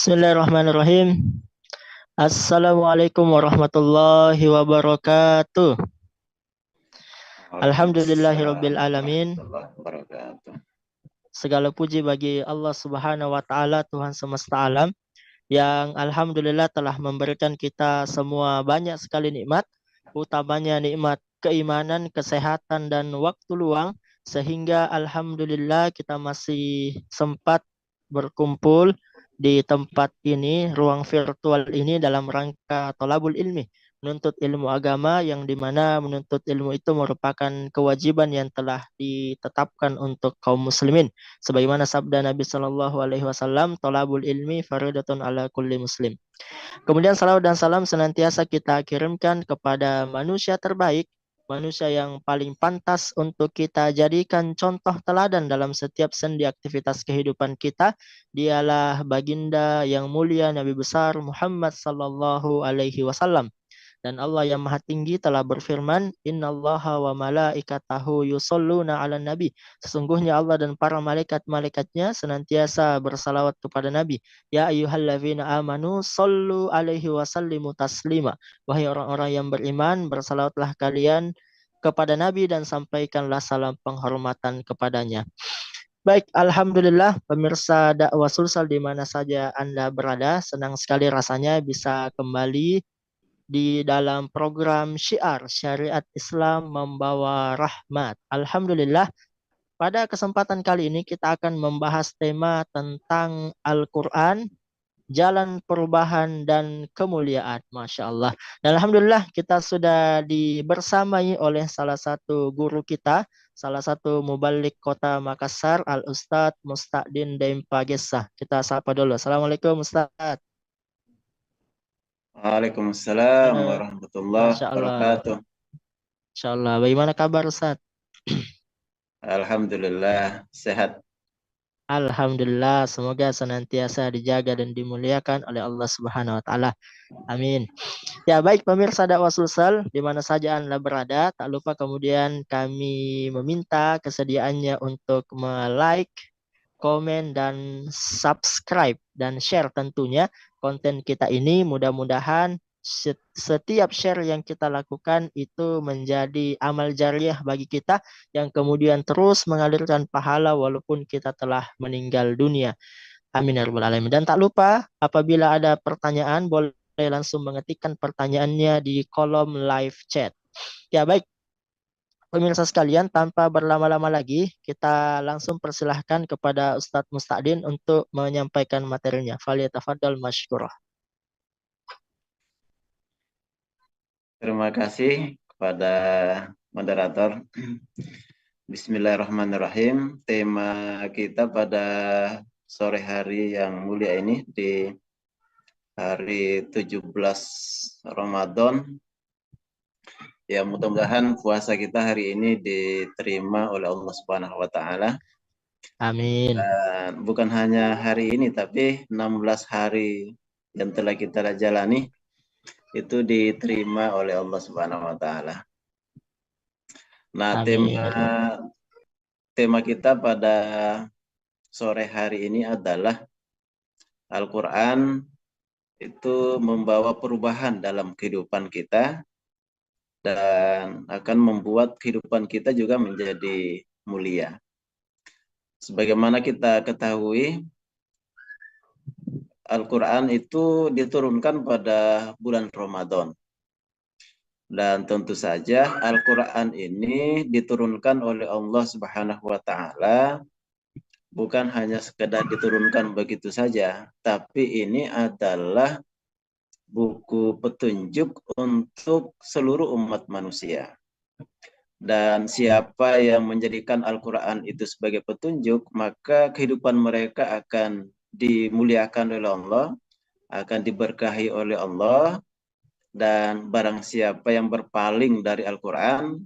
Bismillahirrahmanirrahim. Assalamualaikum warahmatullahi wabarakatuh. Waalaikumsalam Alhamdulillahirabbil alamin. warahmatullahi wabarakatuh. Segala puji bagi Allah Subhanahu wa taala, Tuhan semesta alam, yang alhamdulillah telah memberikan kita semua banyak sekali nikmat, utamanya nikmat keimanan, kesehatan dan waktu luang, sehingga alhamdulillah kita masih sempat berkumpul di tempat ini, ruang virtual ini, dalam rangka tolabul ilmi, menuntut ilmu agama, yang dimana menuntut ilmu itu merupakan kewajiban yang telah ditetapkan untuk kaum muslimin, sebagaimana sabda Nabi Shallallahu Alaihi Wasallam, tolabul ilmi faridatun ala kulli muslim. Kemudian salawat dan salam senantiasa kita kirimkan kepada manusia terbaik, manusia yang paling pantas untuk kita jadikan contoh teladan dalam setiap sendi aktivitas kehidupan kita. Dialah baginda yang mulia Nabi besar Muhammad Sallallahu Alaihi Wasallam. Dan Allah yang Maha Tinggi telah berfirman, Innallaha wa malaikatahu yusholluna ala nabi. Sesungguhnya Allah dan para malaikat-malaikatnya senantiasa bersalawat kepada Nabi. Ya ayyuhalladzina amanu sallu alaihi wa sallimu taslima. Wahai orang-orang yang beriman, bersalawatlah kalian kepada Nabi dan sampaikanlah salam penghormatan kepadanya. Baik, alhamdulillah pemirsa dakwah Sulsel di mana saja Anda berada, senang sekali rasanya bisa kembali di dalam program Syiar Syariat Islam Membawa Rahmat. Alhamdulillah, pada kesempatan kali ini kita akan membahas tema tentang Al-Quran, jalan perubahan dan kemuliaan. Masya Allah. Dan alhamdulillah kita sudah dibersamai oleh salah satu guru kita, salah satu mubalik kota Makassar, Al-Ustadz Mustaqdin Daim Pagesa. Kita sapa dulu. Assalamualaikum Ustadz. Waalaikumsalam Halo. warahmatullahi Masya Allah. wabarakatuh. Masya Allah. Bagaimana kabar Ustadz? Alhamdulillah sehat. Alhamdulillah, semoga senantiasa dijaga dan dimuliakan oleh Allah Subhanahu wa taala. Amin. Ya, baik pemirsa dakwah Sulsel di mana saja Anda berada, tak lupa kemudian kami meminta kesediaannya untuk like, komen dan subscribe dan share tentunya konten kita ini. Mudah-mudahan setiap share yang kita lakukan itu menjadi amal jariah bagi kita yang kemudian terus mengalirkan pahala walaupun kita telah meninggal dunia. Amin ya rabbal alamin. Dan tak lupa apabila ada pertanyaan boleh langsung mengetikkan pertanyaannya di kolom live chat. Ya baik, pemirsa sekalian, tanpa berlama-lama lagi kita langsung persilahkan kepada Ustadz Mustaqdin untuk menyampaikan materinya. Falyatafaddal masykurah. Terima kasih kepada moderator. Bismillahirrahmanirrahim. Tema kita pada sore hari yang mulia ini di hari 17 Ramadan. Ya, mudah-mudahan puasa kita hari ini diterima oleh Allah Subhanahu wa taala. Amin. Dan bukan hanya hari ini tapi 16 hari yang telah kita jalani itu diterima oleh Allah Subhanahu wa taala. Nah, Amin. tema kita pada sore hari ini adalah Al-Qur'an itu membawa perubahan dalam kehidupan kita dan akan membuat kehidupan kita juga menjadi mulia. Sebagaimana kita ketahui, Al-Quran itu diturunkan pada bulan Ramadan. Dan tentu saja Al-Quran ini diturunkan oleh Allah Subhanahu wa taala bukan hanya sekedar diturunkan begitu saja, tapi ini adalah buku petunjuk untuk seluruh umat manusia. Dan siapa yang menjadikan Al-Quran itu sebagai petunjuk, maka kehidupan mereka akan dimuliakan oleh Allah, akan diberkahi oleh Allah, dan barang siapa yang berpaling dari Al-Quran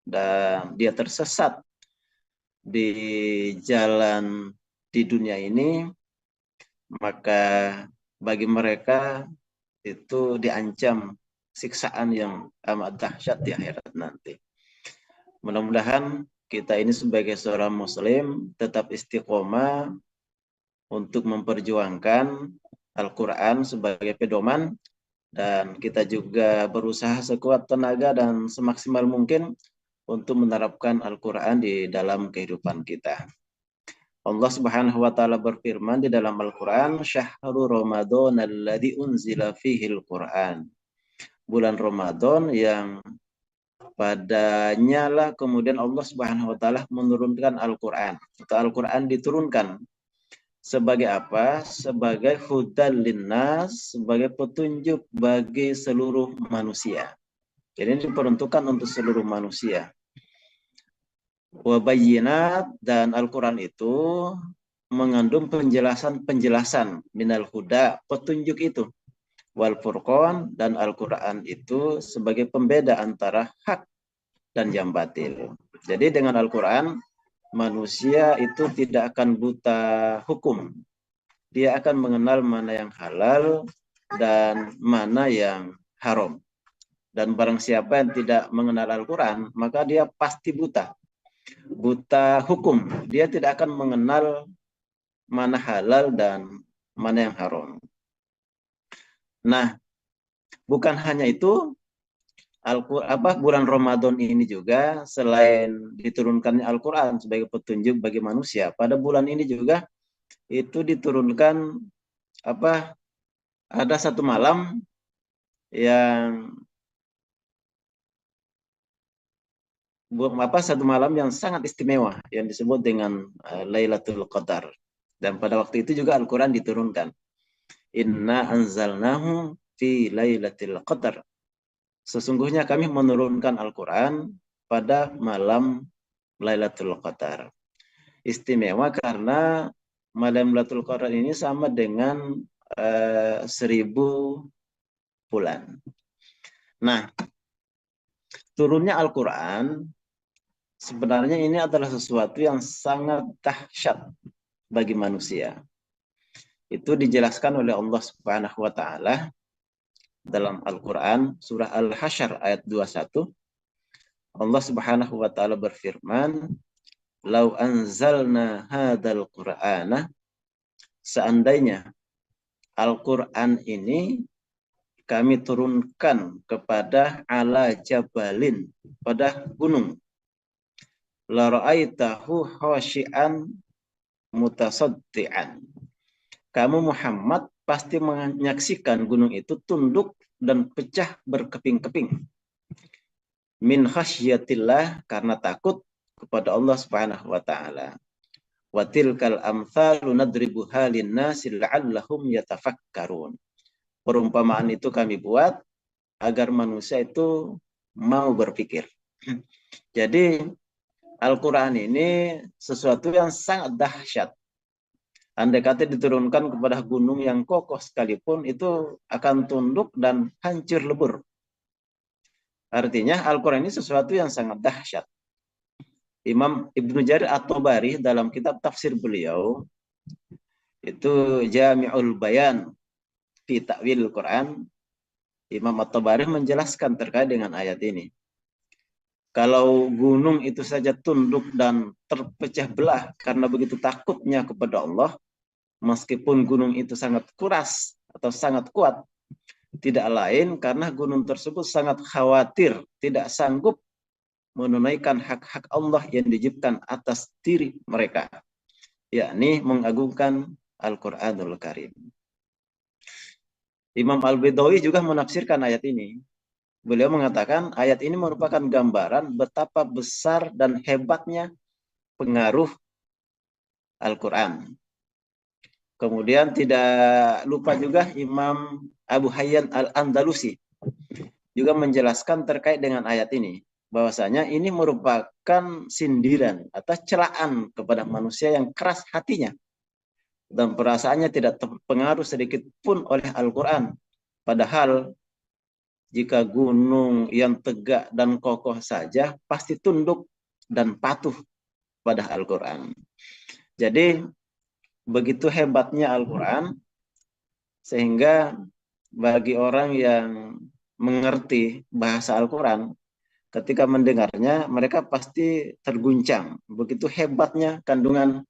dan dia tersesat di jalan di dunia ini, maka bagi mereka itu diancam siksaan yang amat dahsyat di akhirat nanti. Mudah-mudahan kita ini sebagai seorang muslim tetap istiqomah untuk memperjuangkan Al-Quran sebagai pedoman, dan kita juga berusaha sekuat tenaga dan semaksimal mungkin untuk menerapkan Al-Quran di dalam kehidupan kita. Allah Subhanahu wa taala berfirman di dalam Al-Qur'an, "Syahrul Ramadan alladzi unzila fihi Al-Qur'an." Bulan Ramadan yang padanya lah kemudian Allah Subhanahu wa taala menurunkan Al-Qur'an. Atau Al-Qur'an diturunkan sebagai apa? Sebagai hudal linnas, sebagai petunjuk bagi seluruh manusia. Jadi ini diperuntukkan untuk seluruh manusia. Wabayinat, dan Al-Quran itu mengandung penjelasan-penjelasan minal huda, petunjuk itu. Wal furqan, dan Al-Quran itu sebagai pembeda antara hak dan yang batil. Jadi dengan Al-Quran, manusia itu tidak akan buta hukum. Dia akan mengenal mana yang halal dan mana yang haram. Dan barang siapa yang tidak mengenal Al-Quran, maka dia pasti buta hukum. Dia tidak akan mengenal mana halal dan mana yang haram. Nah, bukan hanya itu, bulan Ramadan ini juga selain diturunkannya Al-Quran sebagai petunjuk bagi manusia, pada bulan ini juga itu diturunkan ada satu malam yang sangat istimewa yang disebut dengan Lailatul Qadar. Dan pada waktu itu juga Al-Quran diturunkan. Inna anzalnahu fi Lailatul Qadar. Sesungguhnya kami menurunkan Al-Quran pada malam Lailatul Qadar. Istimewa karena malam Lailatul Qadar ini sama dengan 1000 bulan. Nah, turunnya Al-Quran sebenarnya ini adalah sesuatu yang sangat dahsyat bagi manusia. Itu dijelaskan oleh Allah Subhanahu wa taala dalam Al-Quran surah Al-Hasyr ayat 21. Allah Subhanahu wa taala berfirman, "Lau anzalna hadzal Qur'ana", seandainya Al-Quran ini kami turunkan kepada ala jabalin, pada gunung, la ra'aitahu khashi'an mutasaddian. Kamu Muhammad pasti menyaksikan gunung itu tunduk dan pecah berkeping-keping. Min khasyatillah, karena takut kepada Allah Subhanahu wa taala. Wa tilkal amthalu nadribuha linnasi la'allahum yatafakkarun. Perumpamaan itu kami buat agar manusia itu mau berpikir. Jadi Al-Quran ini sesuatu yang sangat dahsyat. Andai kata diturunkan kepada gunung yang kokoh sekalipun, itu akan tunduk dan hancur lebur. Artinya Al-Quran ini sesuatu yang sangat dahsyat. Imam Ibnu Jarir At-Tabari dalam kitab tafsir beliau, itu Jami'ul Bayan fi Ta'wil Quran, Imam At-Tabari menjelaskan terkait dengan ayat ini. Kalau gunung itu saja tunduk dan terpecah belah karena begitu takutnya kepada Allah, meskipun gunung itu sangat keras atau sangat kuat, tidak lain karena gunung tersebut sangat khawatir, tidak sanggup menunaikan hak-hak Allah yang dijibkan atas diri mereka, yakni mengagungkan Al-Quranul Karim. Imam Al-Baidawi juga menafsirkan ayat ini. Beliau mengatakan ayat ini merupakan gambaran betapa besar dan hebatnya pengaruh Al-Quran. Kemudian tidak lupa juga Imam Abu Hayyan Al-Andalusi juga menjelaskan terkait dengan ayat ini, bahwasanya ini merupakan sindiran atau celaan kepada manusia yang keras hatinya dan perasaannya tidak terpengaruh sedikit pun oleh Al-Quran. Padahal jika gunung yang tegak dan kokoh saja pasti tunduk dan patuh pada Al-Quran. Jadi begitu hebatnya Al-Quran, sehingga bagi orang yang mengerti bahasa Al-Quran, ketika mendengarnya mereka pasti terguncang. Begitu hebatnya kandungan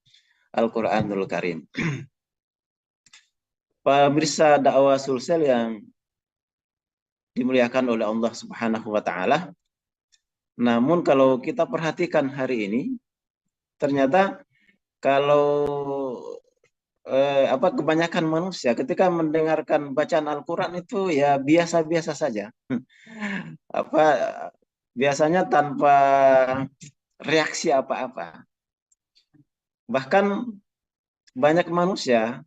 Al-Quranul Karim. Pemirsa dakwah Sulsel yang dimuliakan oleh Allah Subhanahu wa taala. Namun kalau kita perhatikan hari ini, ternyata kalau kebanyakan manusia ketika mendengarkan bacaan Al-Qur'an itu ya biasa-biasa saja. Apa biasanya tanpa reaksi apa-apa. Bahkan banyak manusia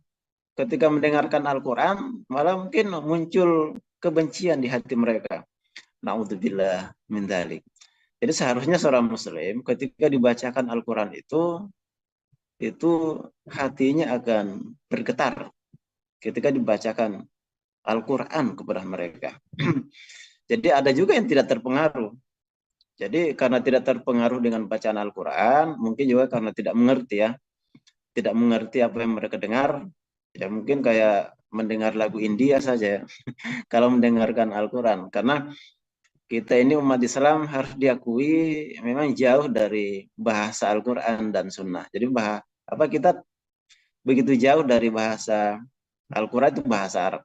ketika mendengarkan Al-Qur'an malah mungkin muncul kebencian di hati mereka. Naudzubillah min dzalik. Jadi seharusnya seorang muslim ketika dibacakan Al-Qur'an itu hatinya akan bergetar ketika dibacakan Al-Qur'an kepada mereka. Jadi ada juga yang tidak terpengaruh. Jadi karena tidak terpengaruh dengan bacaan Al-Qur'an, mungkin juga karena tidak mengerti ya. Tidak mengerti apa yang mereka dengar, ya mungkin kayak mendengar lagu India saja ya. Kalau mendengarkan Al-Qur'an. Karena kita ini umat Islam harus diakui memang jauh dari bahasa Al-Qur'an dan Sunnah. Jadi kita begitu jauh dari bahasa Al-Qur'an itu bahasa Arab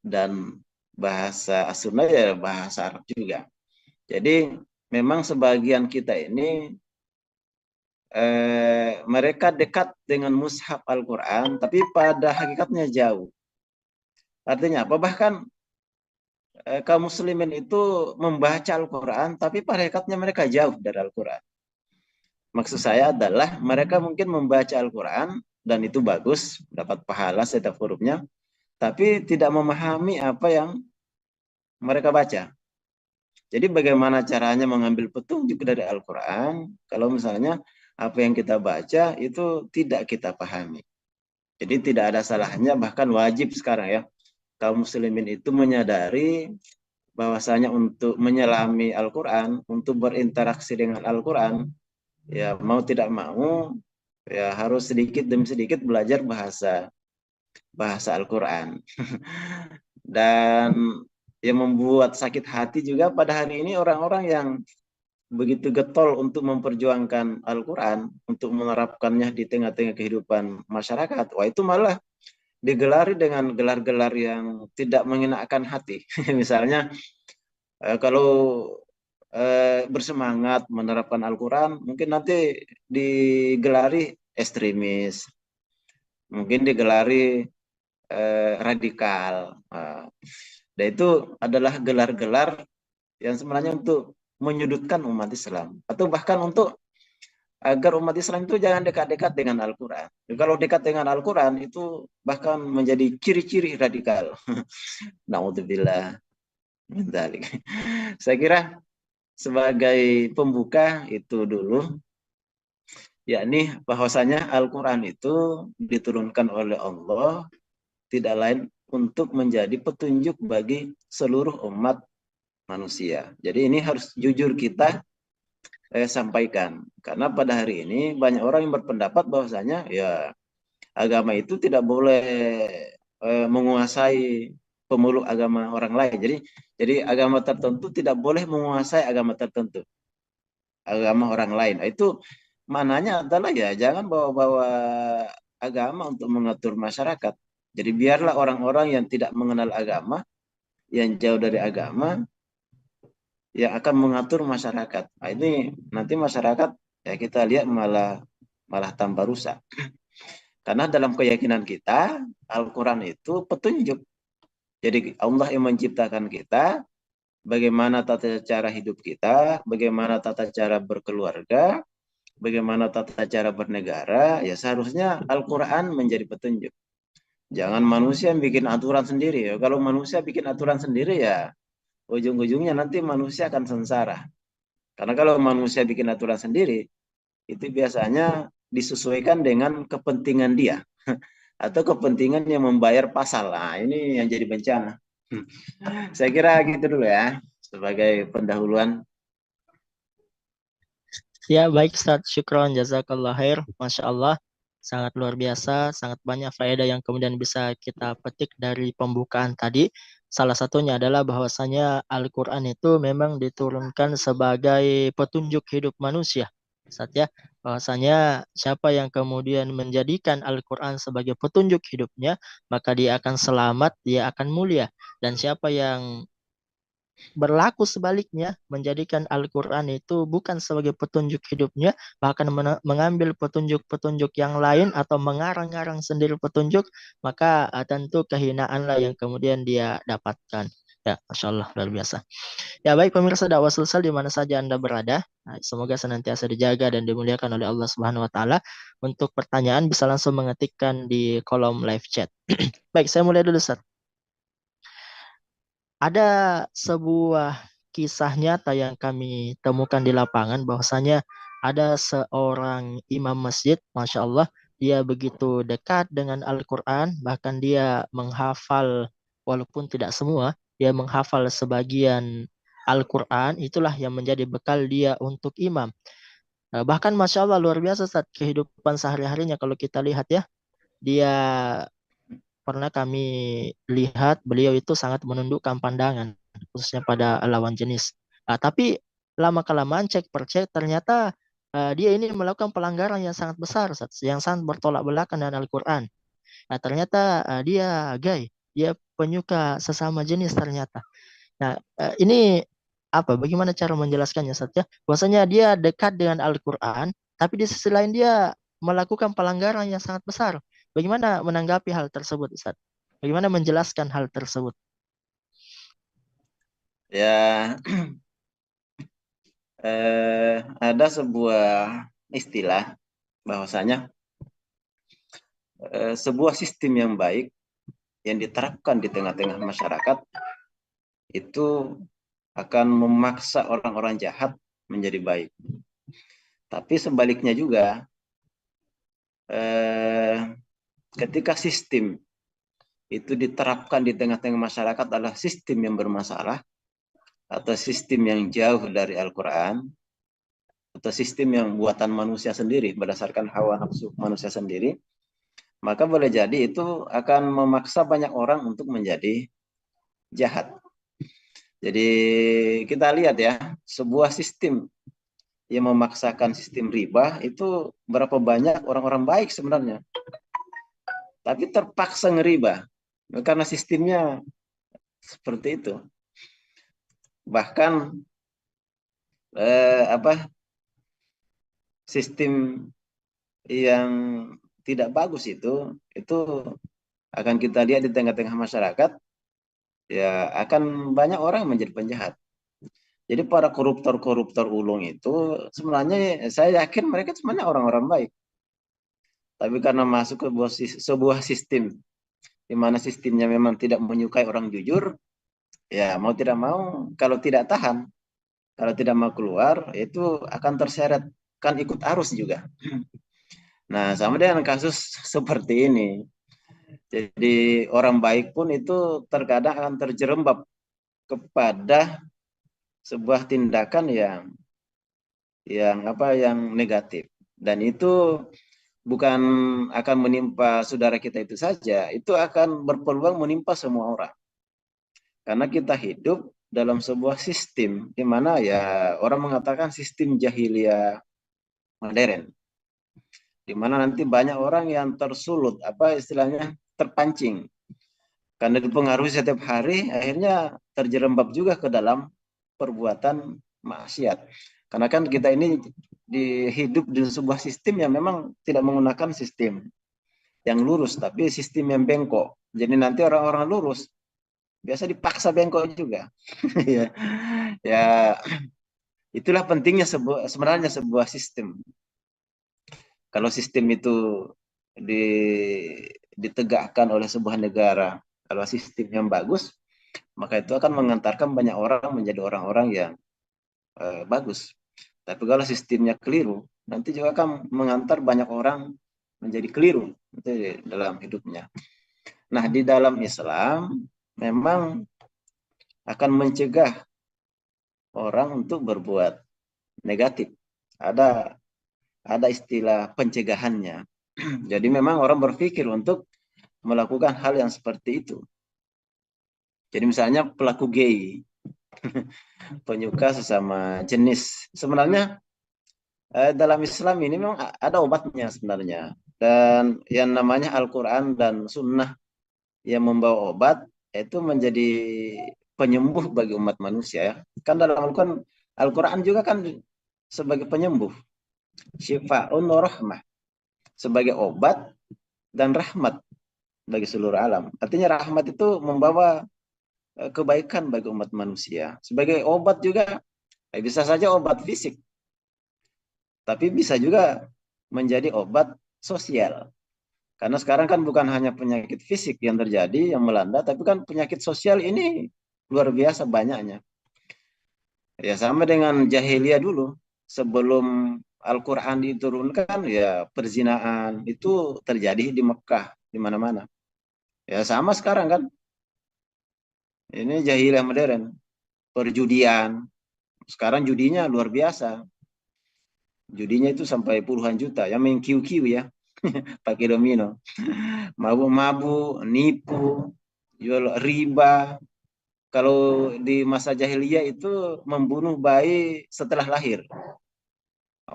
dan bahasa As-Sunnah ya bahasa Arab juga. Jadi memang sebagian kita ini mereka dekat dengan mushaf Al-Qur'an tapi pada hakikatnya jauh. Artinya apa? Bahkan kaum muslimin itu membaca Al-Qur'an tapi pada hakikatnya mereka jauh dari Al-Qur'an. Maksud saya adalah mereka mungkin membaca Al-Qur'an dan itu bagus, dapat pahala setiap hurufnya, tapi tidak memahami apa yang mereka baca. Jadi bagaimana caranya mengambil petunjuk dari Al-Qur'an kalau misalnya apa yang kita baca itu tidak kita pahami. Jadi tidak ada salahnya, bahkan wajib sekarang ya, kaum muslimin itu menyadari bahwasanya untuk menyelami Al-Qur'an, untuk berinteraksi dengan Al-Qur'an, ya mau tidak mau ya harus sedikit demi sedikit belajar bahasa Al-Qur'an. Dan yang membuat sakit hati juga pada hari ini orang-orang yang begitu getol untuk memperjuangkan Al-Qur'an, untuk menerapkannya di tengah-tengah kehidupan masyarakat. Wah, itu malah digelari dengan gelar-gelar yang tidak mengenakan hati. Misalnya kalau bersemangat menerapkan Al-Qur'an, mungkin nanti digelari ekstremis, mungkin digelari radikal. Dan itu adalah gelar-gelar yang sebenarnya untuk menyudutkan umat Islam, atau bahkan untuk agar umat Islam itu jangan dekat-dekat dengan Al-Qur'an. Kalau dekat dengan Al-Qur'an itu bahkan menjadi ciri-ciri radikal. Naudzubillah min dzalik. Saya kira sebagai pembuka itu dulu, yakni bahwasanya Al-Qur'an itu diturunkan oleh Allah tidak lain untuk menjadi petunjuk bagi seluruh umat manusia. Jadi ini harus jujur kita sampaikan. Karena pada hari ini banyak orang yang berpendapat bahwasanya ya agama itu tidak boleh menguasai pemeluk agama orang lain. Jadi agama tertentu tidak boleh menguasai agama tertentu, agama orang lain. Itu maknanya adalah ya jangan bawa-bawa agama untuk mengatur masyarakat. Jadi biarlah orang-orang yang tidak mengenal agama, yang jauh dari agama, yang akan mengatur masyarakat. Nah, ini nanti masyarakat ya kita lihat malah tambah rusak. Karena dalam keyakinan kita, Al-Qur'an itu petunjuk. Jadi Allah yang menciptakan kita, bagaimana tata cara hidup kita, bagaimana tata cara berkeluarga, bagaimana tata cara bernegara, ya seharusnya Al-Qur'an menjadi petunjuk. Jangan manusia yang bikin aturan sendiri. Ya. Kalau manusia bikin aturan sendiri ya ujung-ujungnya nanti manusia akan sengsara. Karena kalau manusia bikin aturan sendiri, itu biasanya disesuaikan dengan kepentingan dia. Atau kepentingan yang membayar pasal. Nah, ini yang jadi bencana. Saya kira gitu dulu ya, sebagai pendahuluan. Ya, baik Ustaz. Syukron, jazakallah khair. Masya Allah. Sangat luar biasa, sangat banyak faedah yang kemudian bisa kita petik dari pembukaan tadi. Salah satunya adalah bahwasanya Al-Quran itu memang diturunkan sebagai petunjuk hidup manusia. Ustaz ya, bahwasanya siapa yang kemudian menjadikan Al-Quran sebagai petunjuk hidupnya, maka dia akan selamat, dia akan mulia. Dan siapa yang berlaku sebaliknya, menjadikan Al-Quran itu bukan sebagai petunjuk hidupnya, bahkan mengambil petunjuk-petunjuk yang lain atau mengarang-arang sendiri petunjuk, maka tentu kehinaanlah yang kemudian dia dapatkan. Ya, Masya Allah, luar biasa. Ya, baik pemirsa dakwah Sulsel di mana saja Anda berada. Nah, semoga senantiasa dijaga dan dimuliakan oleh Allah Subhanahu wa taala. Untuk pertanyaan bisa langsung mengetikkan di kolom live chat. Baik, saya mulai dulu, Ustaz. Ada sebuah kisah nyata yang kami temukan di lapangan bahwasanya ada seorang imam masjid, Masya Allah, dia begitu dekat dengan Al-Quran, bahkan dia menghafal, walaupun tidak semua, dia menghafal sebagian Al-Quran, itulah yang menjadi bekal dia untuk imam. Bahkan Masya Allah luar biasa saat kehidupan sehari-harinya kalau kita lihat ya, dia pernah kami lihat beliau itu sangat menundukkan pandangan, khususnya pada lawan jenis. Tapi lama-kelamaan cek per cek ternyata dia ini melakukan pelanggaran yang sangat besar, Ustaz, yang sangat bertolak belakang dengan Al-Quran. Nah, ternyata dia gay, dia penyuka sesama jenis ternyata. Nah, ini apa? Bagaimana cara menjelaskannya, Ustaz ya? Bahwasanya dia dekat dengan Al-Quran, tapi di sisi lain dia melakukan pelanggaran yang sangat besar. Bagaimana menanggapi hal tersebut, Ustaz? Bagaimana menjelaskan hal tersebut? Ya, ada sebuah istilah bahwasanya sebuah sistem yang baik yang diterapkan di tengah-tengah masyarakat itu akan memaksa orang-orang jahat menjadi baik. Tapi sebaliknya juga, ketika sistem itu diterapkan di tengah-tengah masyarakat adalah sistem yang bermasalah atau sistem yang jauh dari Al-Quran atau sistem yang buatan manusia sendiri berdasarkan hawa nafsu manusia sendiri, maka boleh jadi itu akan memaksa banyak orang untuk menjadi jahat. Jadi kita lihat ya, sebuah sistem yang memaksakan sistem riba itu berapa banyak orang-orang baik sebenarnya, tapi terpaksa ngeriba karena sistemnya seperti itu. Bahkan sistem yang tidak bagus itu akan kita lihat di tengah-tengah masyarakat, ya akan banyak orang menjadi penjahat. Jadi para koruptor-koruptor ulung itu sebenarnya saya yakin mereka sebenarnya orang-orang baik. Tapi karena masuk ke sebuah sistem di mana sistemnya memang tidak menyukai orang jujur, ya mau tidak mau kalau tidak tahan, kalau tidak mau keluar itu akan terseret, kan ikut arus juga. Nah, sama dengan kasus seperti ini. Jadi orang baik pun itu terkadang akan terjerembab kepada sebuah tindakan yang negatif. Dan itu bukan akan menimpa saudara kita itu saja, itu akan berpeluang menimpa semua orang. Karena kita hidup dalam sebuah sistem di mana ya orang mengatakan sistem jahiliyah modern, di mana nanti banyak orang yang tersulut, apa istilahnya, terpancing karena dipengaruhi setiap hari, akhirnya terjerembab juga ke dalam perbuatan maksiat. Karena kan kita ini hidup di sebuah sistem yang memang tidak menggunakan sistem yang lurus, tapi sistem yang bengkok. Jadi nanti orang-orang lurus biasa dipaksa bengkok juga. ya, ya itulah pentingnya sebenarnya sebuah sistem. Kalau sistem itu ditegakkan oleh sebuah negara, kalau sistem yang bagus, maka itu akan mengantarkan banyak orang menjadi orang-orang yang bagus. Tapi kalau sistemnya keliru, nanti juga akan mengantar banyak orang menjadi keliru dalam hidupnya. Nah, di dalam Islam memang akan mencegah orang untuk berbuat negatif. Ada istilah pencegahannya. Jadi memang orang berpikir untuk melakukan hal yang seperti itu. Jadi misalnya pelaku gay, penyuka sesama jenis, sebenarnya dalam Islam ini memang ada obatnya sebenarnya. Dan yang namanya Al-Quran dan Sunnah yang membawa obat itu menjadi penyembuh bagi umat manusia ya. Kan dalam Al-Quran juga kan sebagai penyembuh, syifa'un wa rahmah, sebagai obat dan rahmat bagi seluruh alam. Artinya rahmat itu membawa kebaikan bagi umat manusia. Sebagai obat juga bisa saja obat fisik, tapi bisa juga menjadi obat sosial. Karena sekarang kan bukan hanya penyakit fisik yang terjadi, yang melanda, tapi kan penyakit sosial ini luar biasa banyaknya. Ya sama dengan jahiliyah dulu. Sebelum Al-Quran diturunkan, ya perzinaan itu terjadi di Mekah, di mana-mana. Ya sama sekarang kan. Ini jahiliyah modern. Perjudian. Sekarang judinya luar biasa. Judinya itu sampai puluhan juta. Yang main QQ ya, pakai domino. Mabuk-mabuk, nipu, jual riba. Kalau di masa jahiliyah itu membunuh bayi setelah lahir.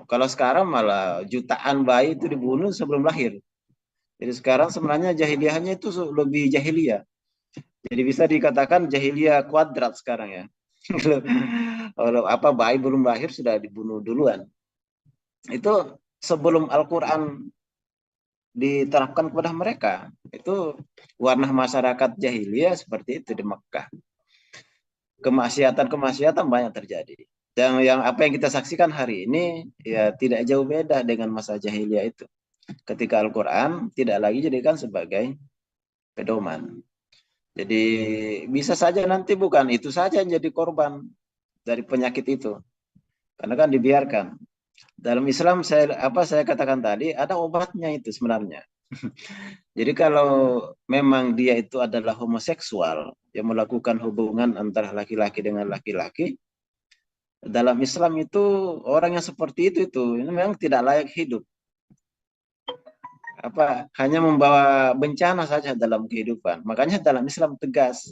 Kalau sekarang malah jutaan bayi itu dibunuh sebelum lahir. Jadi sekarang sebenarnya jahiliyahnya itu lebih jahiliyah. Jadi bisa dikatakan jahiliyah kuadrat sekarang ya. Kalau apa bayi belum lahir sudah dibunuh duluan. Itu sebelum Al-Quran diterapkan kepada mereka. Itu warna masyarakat jahiliyah seperti itu di Mekah. Kemaksiatan-kemaksiatan banyak terjadi. Dan yang apa yang kita saksikan hari ini ya tidak jauh beda dengan masa jahiliyah itu. Ketika Al-Quran tidak lagi jadikan sebagai pedoman. Jadi bisa saja nanti bukan itu saja yang jadi korban dari penyakit itu. Karena kan dibiarkan. Dalam Islam saya katakan tadi ada obatnya itu sebenarnya. Jadi kalau memang dia itu adalah homoseksual yang melakukan hubungan antara laki-laki dengan laki-laki, dalam Islam itu orang yang seperti itu ini memang tidak layak hidup. Hanya membawa bencana saja dalam kehidupan. Makanya dalam Islam tegas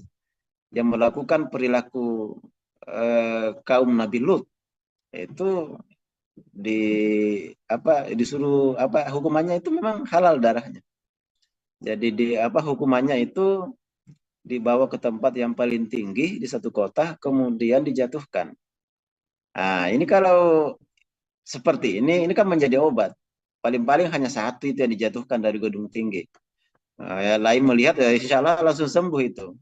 yang melakukan perilaku kaum Nabi Lut itu di disuruh hukumannya itu memang halal darahnya. Jadi hukumannya itu dibawa ke tempat yang paling tinggi di satu kota kemudian dijatuhkan. Nah, ini kalau seperti ini kan menjadi obat. Paling-paling hanya satu itu yang dijatuhkan dari gedung tinggi. Nah, ya, lain melihat ya insya Allah langsung sembuh itu.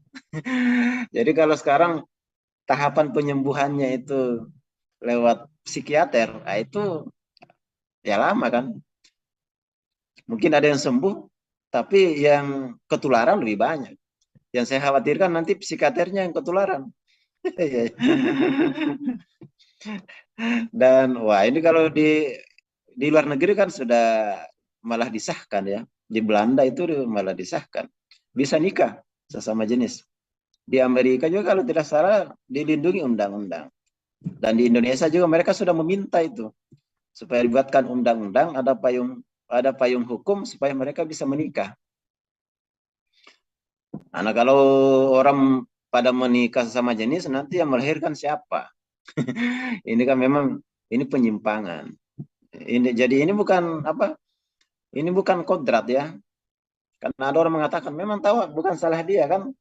Jadi kalau sekarang tahapan penyembuhannya itu lewat psikiater, nah itu ya lama kan. Mungkin ada yang sembuh, tapi yang ketularan lebih banyak. Yang saya khawatirkan nanti psikiaternya yang ketularan. Dan wah ini kalau di luar negeri kan sudah malah disahkan ya. Di Belanda itu malah disahkan. Bisa nikah sesama jenis. Di Amerika juga kalau tidak salah dilindungi undang-undang. Dan di Indonesia juga mereka sudah meminta itu supaya dibuatkan undang-undang ada payung hukum supaya mereka bisa menikah. Karena kalau orang pada menikah sesama jenis nanti yang melahirkan siapa? Ini kan memang ini penyimpangan. Jadi ini bukan ini bukan kodrat ya. Karena ada orang mengatakan memang tahu bukan salah dia kan.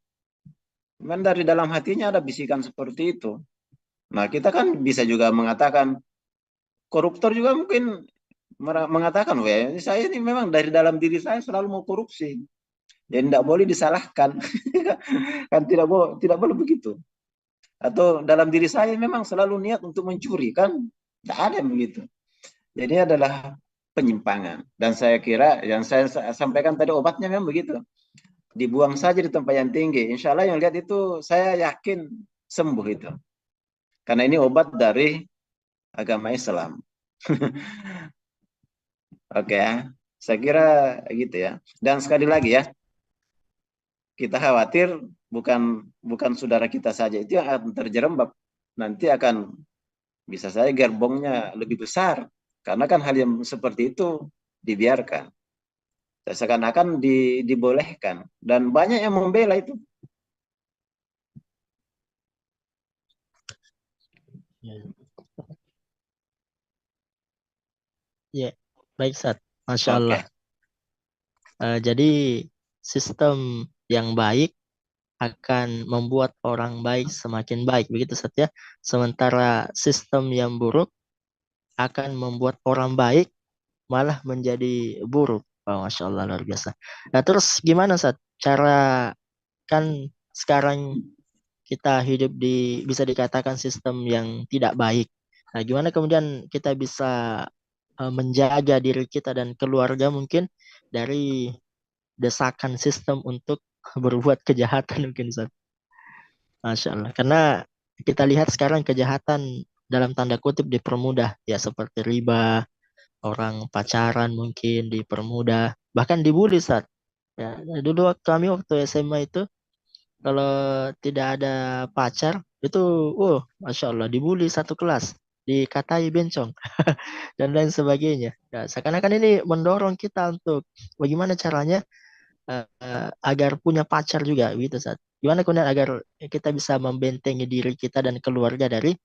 Memang dari dalam hatinya ada bisikan seperti itu. Nah, kita kan bisa juga mengatakan koruptor juga mungkin mengatakan, wah saya ini memang dari dalam diri saya selalu mau korupsi. Jadi tidak boleh disalahkan. Kan tidak boleh begitu. Atau dalam diri saya memang selalu niat untuk mencuri kan. Tidak ada yang begitu. Jadi adalah penyimpangan. Dan saya kira yang saya sampaikan tadi obatnya memang begitu. Dibuang saja di tempat yang tinggi. Insya Allah yang lihat itu saya yakin sembuh itu. Karena ini obat dari agama Islam. Oke ya. Saya kira gitu ya. Dan sekali lagi ya, kita khawatir bukan saudara kita saja itu yang akan terjerembab. Nanti akan bisa saja gerbongnya lebih besar. Karena kan hal yang seperti itu dibiarkan. Seakan-akan dibolehkan. Dan banyak yang membela itu. Ya. Ya, baik Sat. Masya Allah. Oke. Jadi sistem yang baik akan membuat orang baik semakin baik, begitu Sat ya. Sementara sistem yang buruk akan membuat orang baik malah menjadi buruk. Oh, Masya Allah luar biasa. Nah terus gimana Sat? Cara kan sekarang kita hidup di bisa dikatakan sistem yang tidak baik. Nah gimana kemudian kita bisa menjaga diri kita dan keluarga mungkin dari desakan sistem untuk berbuat kejahatan mungkin Ustaz. Masya Allah. Karena kita lihat sekarang kejahatan dalam tanda kutip dipermudah ya seperti riba, orang pacaran mungkin dipermudah, bahkan dibully Ustaz. Ya, dulu kami waktu SMA itu kalau tidak ada pacar itu, masya Allah dibully satu kelas, dikatai bencong dan lain sebagainya. Ya, seakan-akan ini mendorong kita untuk bagaimana caranya agar punya pacar juga gitu saat. Gimana kemudian agar kita bisa membentengi diri kita dan keluarga dari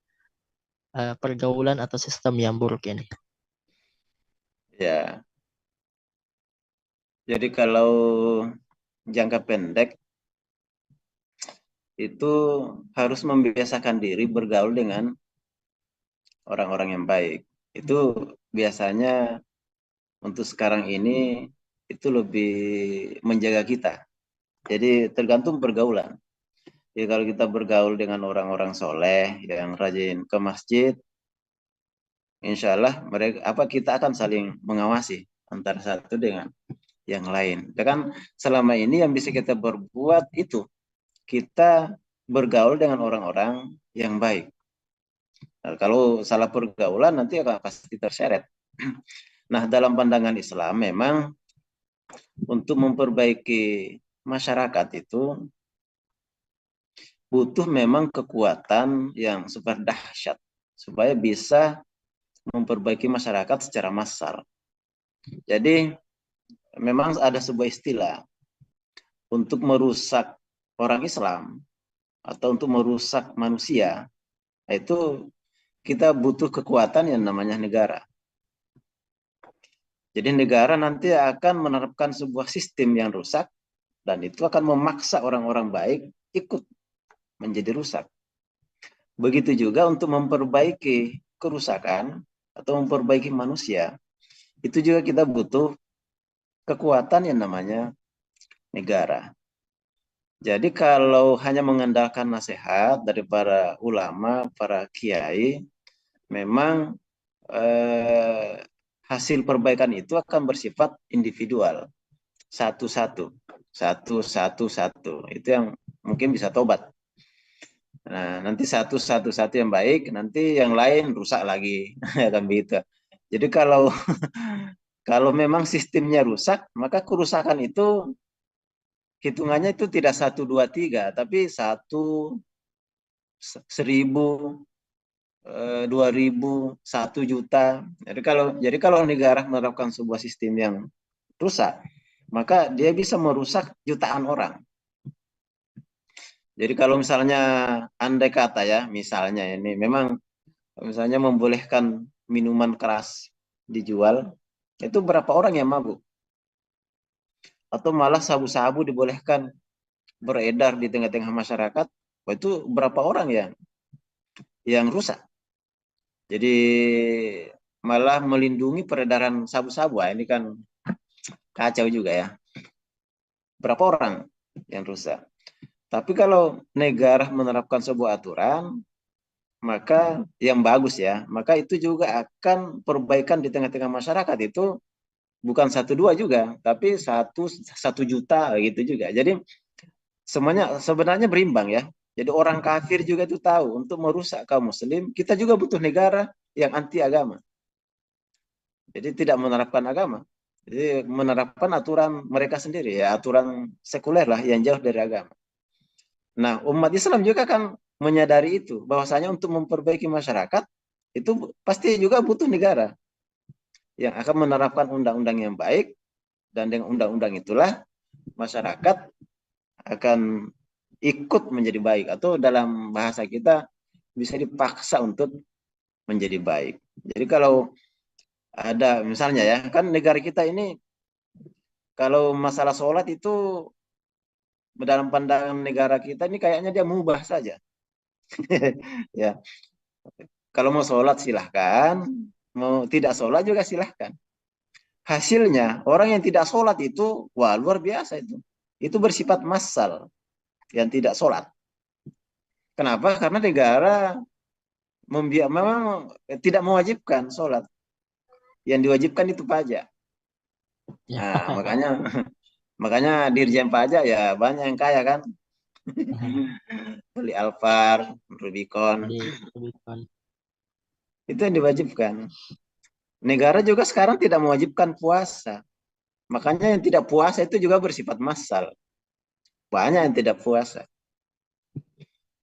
pergaulan atau sistem yang buruk ini. Ya, jadi kalau jangka pendek itu harus membiasakan diri bergaul dengan orang-orang yang baik. Itu biasanya untuk sekarang ini itu lebih menjaga kita. Jadi tergantung pergaulan. Jadi kalau kita bergaul dengan orang-orang soleh yang rajin ke masjid, insya Allah mereka kita akan saling mengawasi antara satu dengan yang lain. Ya kan selama ini yang bisa kita berbuat itu kita bergaul dengan orang-orang yang baik. Nah, kalau salah pergaulan nanti akan pasti terseret. Nah, dalam pandangan Islam memang untuk memperbaiki masyarakat itu butuh memang kekuatan yang super dahsyat supaya bisa memperbaiki masyarakat secara massal. Jadi memang ada sebuah istilah untuk merusak orang Islam atau untuk merusak manusia, itu kita butuh kekuatan yang namanya negara. Jadi negara nanti akan menerapkan sebuah sistem yang rusak dan itu akan memaksa orang-orang baik ikut menjadi rusak. Begitu juga untuk memperbaiki kerusakan atau memperbaiki manusia, itu juga kita butuh kekuatan yang namanya negara. Jadi kalau hanya mengandalkan nasihat dari para ulama, para kiai, memang hasil perbaikan itu akan bersifat individual, satu-satu, satu-satu. Itu yang mungkin bisa tobat. Nah, nanti satu-satu yang baik, nanti yang lain rusak lagi, kan begitu. Jadi kalau kalau memang sistemnya rusak, maka kerusakan itu hitungannya itu tidak 1, 2, 3, tapi 1, 1000, 2000, 1 juta. Jadi kalau negara menerapkan sebuah sistem yang rusak, maka dia bisa merusak jutaan orang. Jadi kalau misalnya andai kata ya, misalnya ini memang misalnya membolehkan minuman keras dijual, itu berapa orang yang mabuk? Atau malah sabu-sabu dibolehkan beredar di tengah-tengah masyarakat, itu berapa orang yang rusak? Jadi malah melindungi peredaran sabu-sabu. Ini kan kacau juga ya. Berapa orang yang rusak? Tapi kalau negara menerapkan sebuah aturan, maka yang bagus ya, maka itu juga akan perbaikan di tengah-tengah masyarakat itu bukan 1, 2 juga, tapi 1 juta gitu juga. Jadi semuanya sebenarnya berimbang ya. Jadi orang kafir juga itu tahu untuk merusak kaum muslim, kita juga butuh negara yang anti agama. Jadi tidak menerapkan agama. Jadi menerapkan aturan mereka sendiri ya, aturan sekuler lah yang jauh dari agama. Nah, umat Islam juga kan menyadari itu, bahwasanya untuk memperbaiki masyarakat itu pasti juga butuh negara yang akan menerapkan undang-undang yang baik, dan dengan undang-undang itulah masyarakat akan ikut menjadi baik, atau dalam bahasa kita bisa dipaksa untuk menjadi baik. Jadi kalau ada misalnya ya, kan negara kita ini kalau masalah sholat itu dalam pandangan negara kita ini kayaknya dia mubah saja. Ya, kalau mau sholat silahkan, mau tidak sholat juga silahkan. Hasilnya orang yang tidak sholat itu, wah luar biasa itu. Itu bersifat massal yang tidak sholat. Kenapa? Karena negara memang tidak mewajibkan sholat. Yang diwajibkan itu pajak. Ya. Nah, makanya Dirjen Pajak ya banyak yang kaya kan. Beli Alphard, Rubicon, Di Rubicon. itu yang diwajibkan. Negara juga sekarang tidak mewajibkan puasa. Makanya yang tidak puasa itu juga bersifat massal. Banyak yang tidak puasa.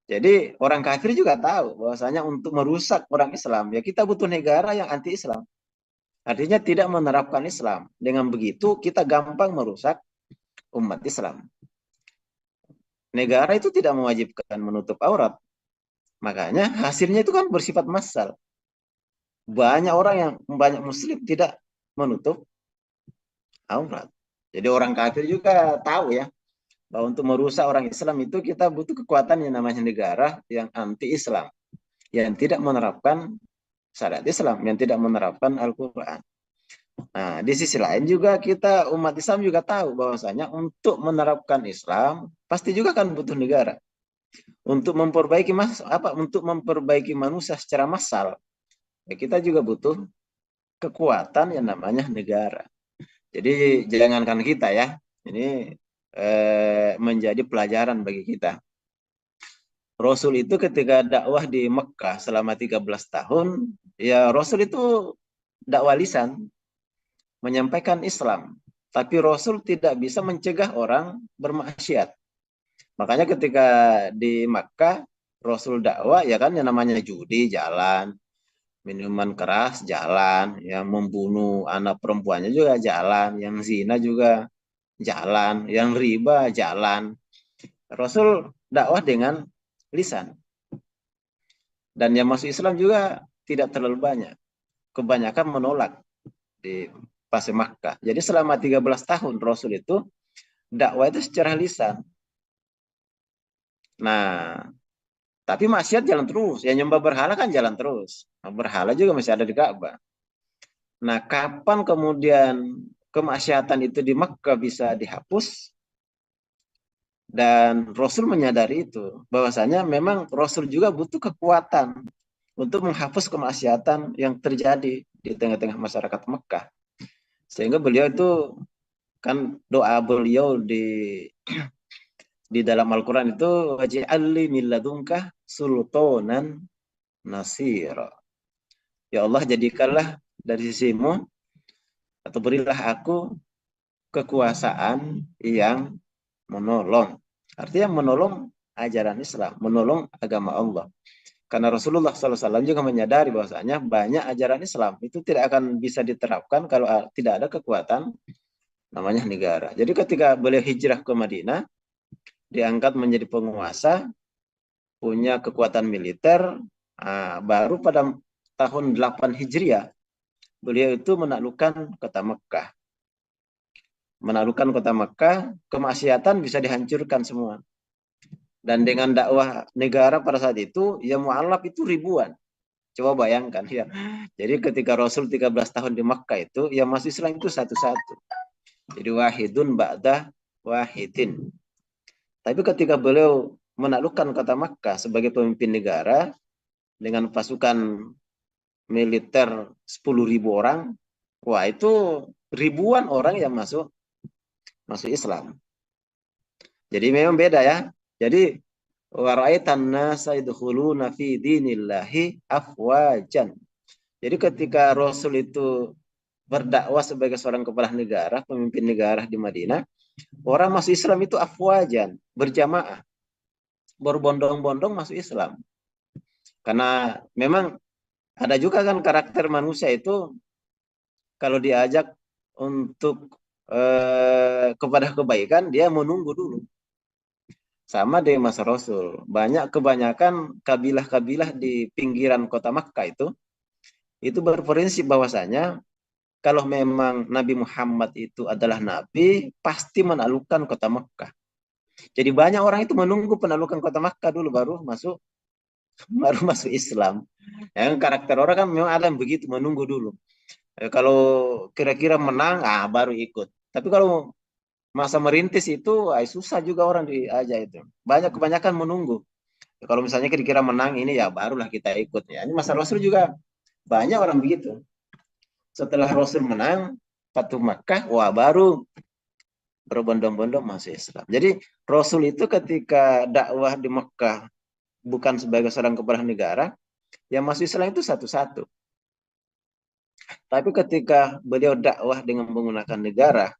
Jadi orang kafir juga tahu bahwasanya untuk merusak orang Islam, ya kita butuh negara yang anti-Islam. Artinya tidak menerapkan Islam. Dengan begitu kita gampang merusak umat Islam. Negara itu tidak mewajibkan menutup aurat. Makanya hasilnya itu kan bersifat massal. Banyak muslim tidak menutup aurat. Jadi orang kafir juga tahu ya, bahwa untuk merusak orang Islam itu kita butuh kekuatan yang namanya negara yang anti-Islam, yang tidak menerapkan syariat Islam, yang tidak menerapkan Al-Quran. Nah, di sisi lain juga kita umat Islam juga tahu bahwasanya untuk menerapkan Islam pasti juga kan butuh negara. Untuk memperbaiki manusia secara massal, ya kita juga butuh kekuatan yang namanya negara. Jadi jangankan kita ya, ini menjadi pelajaran bagi kita. Rasul itu ketika dakwah di Mekah selama 13 tahun, ya Rasul itu dakwah lisan, menyampaikan Islam. Tapi Rasul tidak bisa mencegah orang bermaksiat. Makanya ketika di Makkah, Rasul dakwah, ya kan yang namanya judi, jalan. Minuman keras, jalan. Yang membunuh anak perempuannya juga jalan. Yang zina juga jalan. Yang riba, jalan. Rasul dakwah dengan lisan. Dan yang masuk Islam juga tidak terlalu banyak. Kebanyakan menolak di fase Makkah. Jadi selama 13 tahun Rasul itu dakwah itu secara lisan. Nah, tapi maksiat jalan terus. Yang nyembah berhala kan jalan terus. Nah, berhala juga masih ada di Ka'bah. Nah, kapan kemudian kemaksiatan itu di Makkah bisa dihapus? Dan Rasul menyadari itu. Bahwasanya memang Rasul juga butuh kekuatan untuk menghapus kemaksiatan yang terjadi di tengah-tengah masyarakat Makkah. Sehingga beliau itu kan doa beliau di dalam Al-Quran itu waj'alli min ladunka sultanan nasira. Ya Allah, jadikanlah dari sisimu atau berilah aku kekuasaan yang menolong. Artinya menolong ajaran Islam, menolong agama Allah. Karena Rasulullah SAW juga menyadari bahwasanya banyak ajaran Islam itu tidak akan bisa diterapkan kalau tidak ada kekuatan namanya negara. Jadi ketika beliau hijrah ke Madinah, diangkat menjadi penguasa, punya kekuatan militer, baru pada tahun 8 Hijriah, beliau itu menaklukkan kota Mekah. Menaklukkan kota Mekah, kemaksiatan bisa dihancurkan semua. Dan dengan dakwah negara pada saat itu, ya mu'alaf itu ribuan. Coba bayangkan ya. Jadi ketika Rasul 13 tahun di Mekah itu, ya masuk Islam itu satu-satu. Jadi wahidun ba'dah wahidin. Tapi ketika beliau menaklukkan kota Mekah sebagai pemimpin negara dengan pasukan militer 10.000 orang, wah itu ribuan orang yang masuk Islam. Jadi memang beda ya. Jadi waraitan nasa yadkhuluna fi dinillahi afwajan. Jadi ketika Rasul itu berdakwah sebagai seorang kepala negara, pemimpin negara di Madinah, orang masuk Islam itu afwajan, berjamaah, berbondong-bondong masuk Islam. Karena memang ada juga kan karakter manusia itu kalau diajak untuk kepada kebaikan, dia menunggu dulu. Sama dengan masa Rasul. Kebanyakan kabilah-kabilah di pinggiran kota Makkah itu berprinsip bahwasanya kalau memang Nabi Muhammad itu adalah Nabi, pasti menaklukkan kota Mekah. Jadi banyak orang itu menunggu penaklukan kota Mekah dulu baru masuk Islam. Yang karakter orang kan memang ada yang begitu, menunggu dulu. Kalau kira-kira menang, baru ikut. Tapi kalau masa merintis itu, susah juga orang diajak itu. Kebanyakan menunggu. Kalau misalnya kira-kira menang ini, ya barulah kita ikut. Ya, ini masa Rasul juga banyak orang begitu. Setelah Rasul menang, Fatuh Makkah, baru berbondong-bondong masuk Islam. Jadi Rasul itu ketika dakwah di Mekah bukan sebagai seorang kepala negara, yang masuk Islam itu satu-satu. Tapi ketika beliau dakwah dengan menggunakan negara,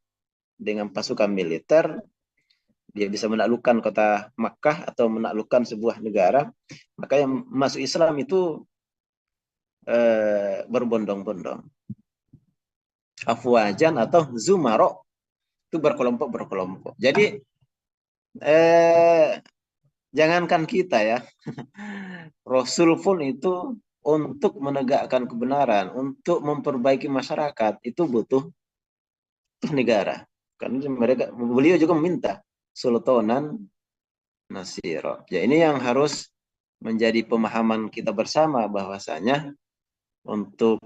dengan pasukan militer, dia bisa menaklukkan kota Makkah atau menaklukkan sebuah negara, maka yang masuk Islam itu berbondong-bondong. Afwajan atau zumaro, itu berkelompok-berkelompok. Jadi jangankan kita ya, Rasul pun itu untuk menegakkan kebenaran, untuk memperbaiki masyarakat, itu butuh negara. Karena beliau juga meminta sultanan nasiro. Ya, ini yang harus menjadi pemahaman kita bersama, bahwasanya untuk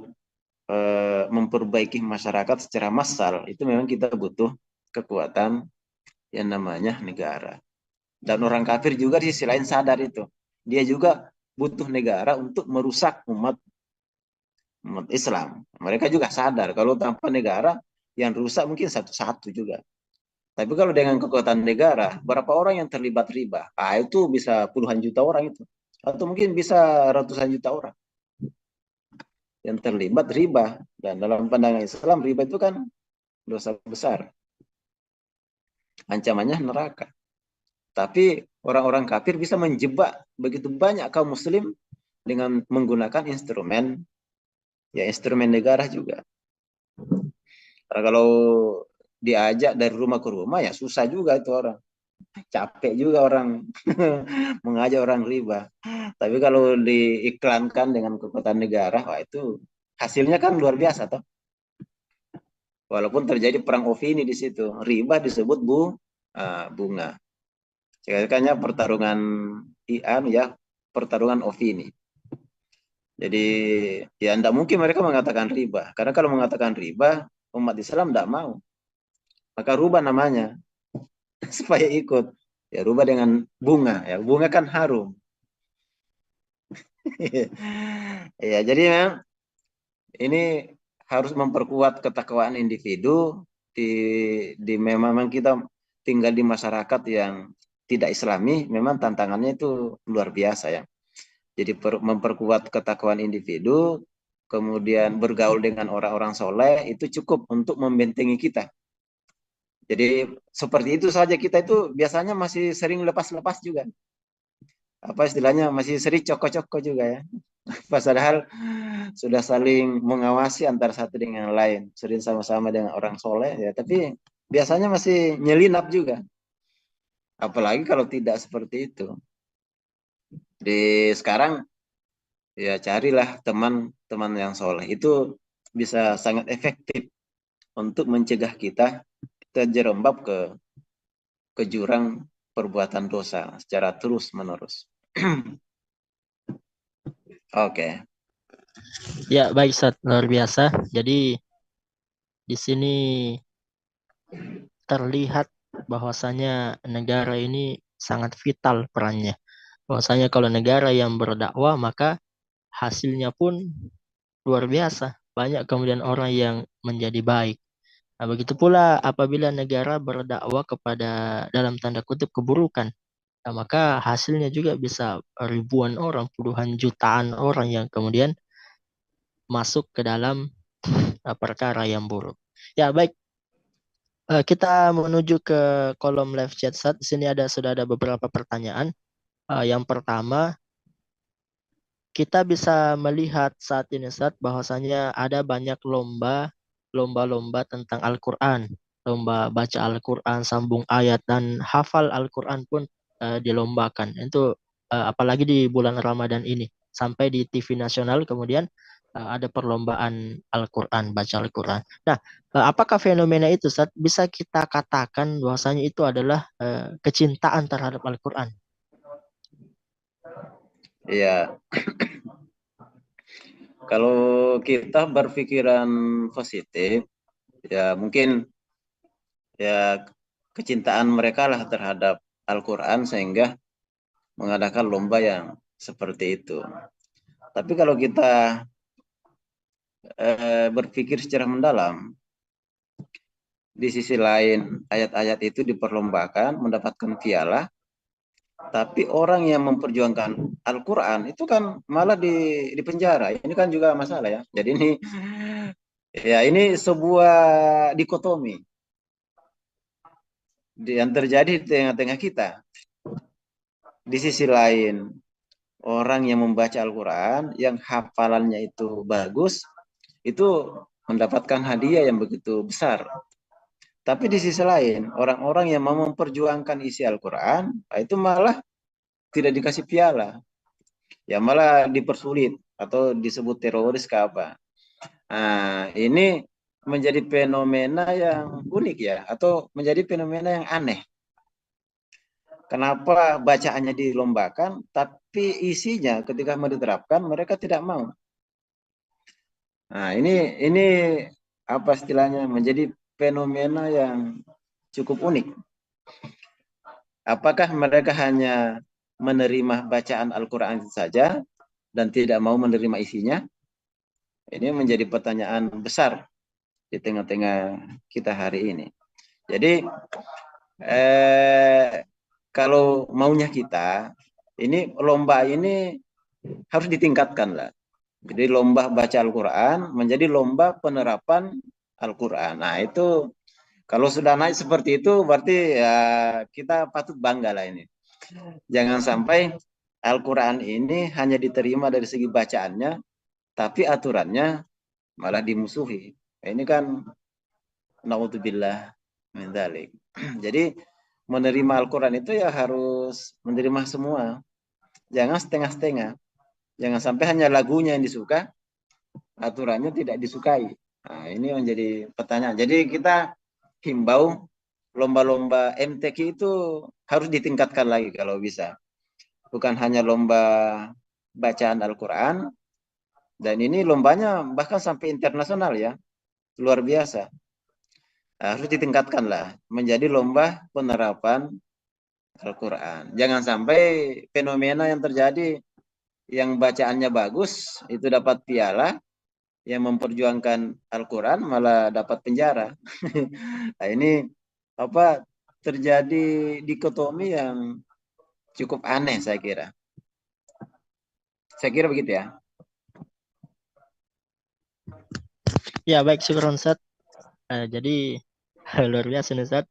memperbaiki masyarakat secara massal itu memang kita butuh kekuatan yang namanya negara. Dan orang kafir juga di sisi lain sadar itu. Dia juga butuh negara untuk merusak umat Islam. Mereka juga sadar kalau tanpa negara yang rusak mungkin satu-satu juga. Tapi kalau dengan kekuatan negara, berapa orang yang terlibat riba? Itu bisa puluhan juta orang itu. Atau mungkin bisa ratusan juta orang yang terlibat riba. Dan dalam pandangan Islam, riba itu kan dosa besar. Ancamannya neraka. Tapi orang-orang kafir bisa menjebak begitu banyak kaum muslim dengan menggunakan instrumen negara juga. Karena kalau diajak dari rumah ke rumah, ya susah juga itu orang. Capek juga orang mengajak orang riba. Tapi kalau diiklankan dengan kekuatan negara, itu hasilnya kan luar biasa toh. Walaupun terjadi perang opini di situ, riba disebut bunga. Kayaknya pertarungan pertarungan opini. Jadi ya tidak mungkin mereka mengatakan riba. Karena kalau mengatakan riba, umat Islam tidak mau. Maka rubah namanya supaya ikut. Ya rubah dengan bunga. Ya bunga kan harum. Ya jadi memang ini harus memperkuat ketakwaan individu di memang kita tinggal di masyarakat yang tidak Islami, memang tantangannya itu luar biasa ya. Jadi memperkuat ketakwaan individu, kemudian bergaul dengan orang-orang soleh, itu cukup untuk membentengi kita. Jadi seperti itu saja, kita itu biasanya masih sering lepas-lepas juga. Apa istilahnya, masih sering coko-coko juga ya. Padahal sudah saling mengawasi antara satu dengan lain. Sering sama-sama dengan orang soleh ya, tapi biasanya masih nyelinap juga. Apalagi kalau tidak seperti itu. Di sekarang ya carilah teman-teman yang soleh. Itu bisa sangat efektif untuk mencegah kita terjerembab ke jurang perbuatan dosa secara terus-menerus. Oke. Ya, baik Ustaz, luar biasa. Jadi di sini terlihat bahwasanya negara ini sangat vital perannya. Bahwasanya kalau negara yang berdakwah, maka hasilnya pun luar biasa. Banyak kemudian orang yang menjadi baik. Nah, begitu pula apabila negara berdakwah kepada dalam tanda kutip keburukan, nah, maka hasilnya juga bisa ribuan orang, puluhan jutaan orang yang kemudian masuk ke dalam perkara yang buruk. Ya, baik. Kita menuju ke kolom live chat saat di sini sudah ada beberapa pertanyaan. Yang pertama, kita bisa melihat saat ini saat bahwasanya ada banyak lomba-lomba tentang Al-Qur'an, lomba baca Al-Qur'an, sambung ayat dan hafal Al-Qur'an pun dilombakan. Itu apalagi di bulan Ramadan ini sampai di TV nasional kemudian ada perlombaan Al-Quran, baca Al-Quran. Nah, apakah fenomena itu Ustaz, bisa kita katakan bahwasanya itu adalah kecintaan terhadap Al-Quran? Ya, kalau kita berpikiran positif, ya mungkin ya kecintaan mereka lah terhadap Al-Quran sehingga mengadakan lomba yang seperti itu. Tapi kalau kita berpikir secara mendalam, di sisi lain ayat-ayat itu diperlombakan mendapatkan piala, tapi orang yang memperjuangkan Al-Quran itu kan malah di penjara. Ini kan juga masalah ya. Jadi ini sebuah dikotomi yang terjadi di tengah-tengah kita. Di sisi lain, orang yang membaca Al-Quran, yang hafalannya itu bagus, itu mendapatkan hadiah yang begitu besar. Tapi di sisi lain, orang-orang yang mau memperjuangkan isi Al-Quran, itu malah tidak dikasih piala. Ya malah dipersulit atau disebut teroris ke apa. Nah, ini menjadi fenomena yang unik ya, atau menjadi fenomena yang aneh. Kenapa bacaannya dilombakan, tapi isinya ketika mau diterapkan mereka tidak mau. Nah, ini apa istilahnya, menjadi fenomena yang cukup unik. Apakah mereka hanya menerima bacaan Al-Quran saja dan tidak mau menerima isinya? Ini menjadi pertanyaan besar di tengah-tengah kita hari ini. Jadi kalau maunya kita, ini lomba ini harus ditingkatkan lah. Jadi lomba baca Al-Quran menjadi lomba penerapan Al-Quran. Nah itu kalau sudah naik seperti itu berarti ya kita patut bangga lah ini. Jangan sampai Al-Quran ini hanya diterima dari segi bacaannya, tapi aturannya malah dimusuhi. Ini kan naudzubillah min dzalik. Jadi menerima Al-Quran itu ya harus menerima semua. Jangan setengah-setengah. Jangan sampai hanya lagunya yang disuka, aturannya tidak disukai. Nah, ini menjadi pertanyaan. Jadi kita himbau lomba-lomba MTQ itu harus ditingkatkan lagi kalau bisa. Bukan hanya lomba bacaan Al-Quran, dan ini lombanya bahkan sampai internasional ya, luar biasa. Harus ditingkatkan lah, menjadi lomba penerapan Al-Quran. Jangan sampai fenomena yang terjadi, yang bacaannya bagus, itu dapat piala, yang memperjuangkan Al-Quran malah dapat penjara. Nah, ini apa terjadi dikotomi yang cukup aneh saya kira. Saya kira begitu ya. Ya, baik, syukron Ustaz. Jadi luar biasa nih Ustaz.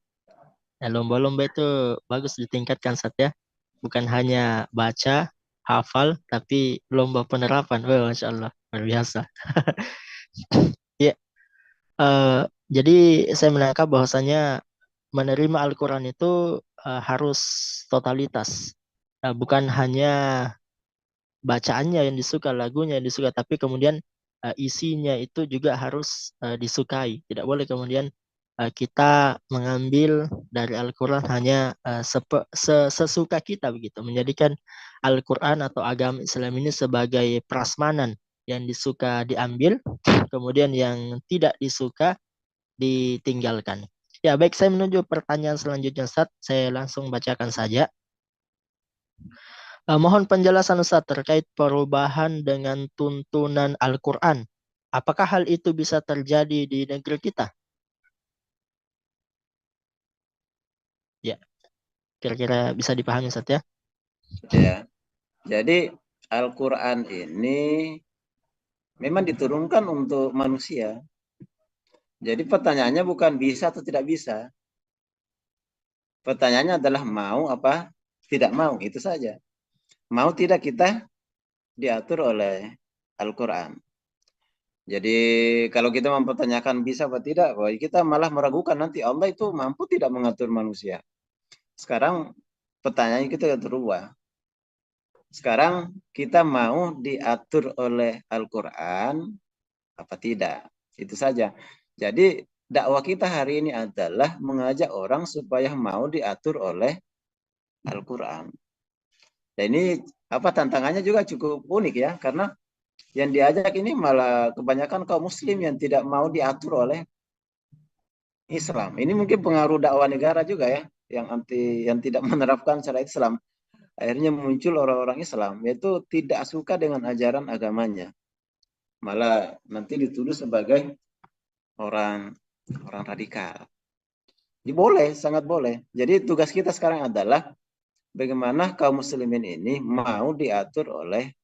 Lomba-lomba itu bagus ditingkatkan Ustaz ya. Bukan hanya baca, hafal, tapi lomba penerapan. Wah, Masya Allah, luar biasa. Ya, eh, jadi saya menangkap bahwasanya menerima Al-Quran itu harus totalitas. Bukan hanya bacaannya yang disuka, lagunya yang disuka, tapi kemudian isinya itu juga harus disukai. Tidak boleh kemudian kita mengambil dari Al-Quran hanya sesuka kita begitu, menjadikan Al-Quran atau agama Islam ini sebagai prasmanan yang disuka diambil, kemudian yang tidak disuka ditinggalkan. Ya, baik, saya menuju pertanyaan selanjutnya, Ustaz. Saya langsung bacakan saja. Mohon penjelasan Ustaz terkait perubahan dengan tuntunan Al-Quran. Apakah hal itu bisa terjadi di negeri kita? Ya, kira-kira bisa dipahami Ustaz ya? Ya. Jadi Al-Quran ini memang diturunkan untuk manusia. Jadi pertanyaannya bukan bisa atau tidak bisa. Pertanyaannya adalah mau apa tidak mau, itu saja. Mau tidak kita diatur oleh Al-Quran. Jadi kalau kita mempertanyakan bisa atau tidak, kita malah meragukan nanti Allah itu mampu tidak mengatur manusia. Sekarang pertanyaan kita terubah. Sekarang kita mau diatur oleh Al-Quran apa tidak? Itu saja. Jadi dakwah kita hari ini adalah mengajak orang supaya mau diatur oleh Al-Quran. Dan ini tantangannya juga cukup unik ya, karena yang diajak ini malah kebanyakan kaum muslim yang tidak mau diatur oleh Islam. Ini mungkin pengaruh dakwah negara juga ya, yang tidak menerapkan syariat Islam. Akhirnya muncul orang-orang Islam yaitu tidak suka dengan ajaran agamanya. Malah nanti dituduh sebagai orang orang radikal. Ini boleh, sangat boleh. Jadi tugas kita sekarang adalah bagaimana kaum muslimin ini mau diatur oleh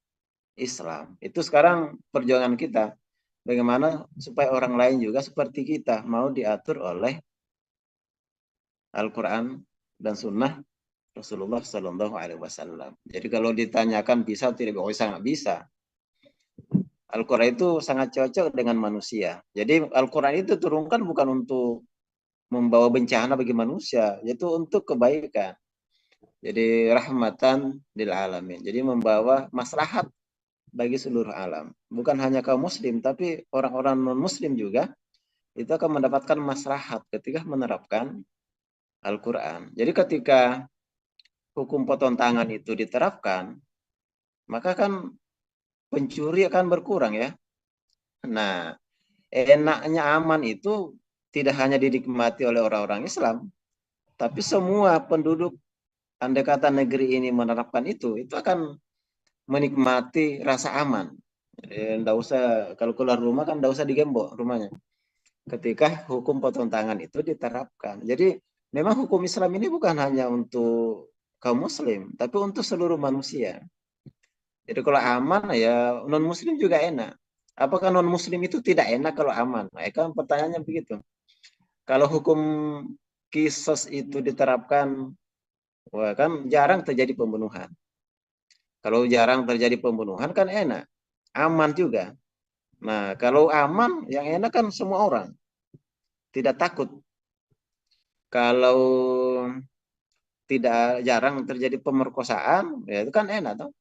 Islam. Itu sekarang perjuangan kita. Bagaimana supaya orang lain juga seperti kita mau diatur oleh Al-Quran dan Sunnah Rasulullah Sallallahu Alaihi Wasallam. Jadi kalau ditanyakan bisa tidak bisa, nggak bisa. Al-Quran itu sangat cocok dengan manusia. Jadi Al-Quran itu turunkan bukan untuk membawa bencana bagi manusia, yaitu untuk kebaikan. Jadi rahmatan lil alamin. Jadi membawa maslahat bagi seluruh alam. Bukan hanya kaum muslim, tapi orang-orang non-muslim juga itu akan mendapatkan maslahat ketika menerapkan Al-Quran. Jadi ketika hukum potong tangan itu diterapkan, maka kan pencuri akan berkurang ya. Nah, enaknya aman itu tidak hanya dinikmati oleh orang-orang Islam, tapi semua penduduk andai kata negeri ini menerapkan itu akan menikmati rasa aman. Enggak usah, kalau keluar rumah kan enggak usah digembok rumahnya. Ketika hukum potong tangan itu diterapkan. Jadi memang hukum Islam ini bukan hanya untuk kaum muslim, tapi untuk seluruh manusia. Jadi kalau aman ya non muslim juga enak. Apakah non muslim itu tidak enak kalau aman? Nah, kan pertanyaannya begitu. Kalau hukum kisos itu diterapkan, wah kan jarang terjadi pembunuhan. Kalau jarang terjadi pembunuhan kan enak, aman juga. Nah, kalau aman, yang enak kan semua orang. Tidak takut. Kalau tidak jarang terjadi pemerkosaan, ya itu kan enak toh.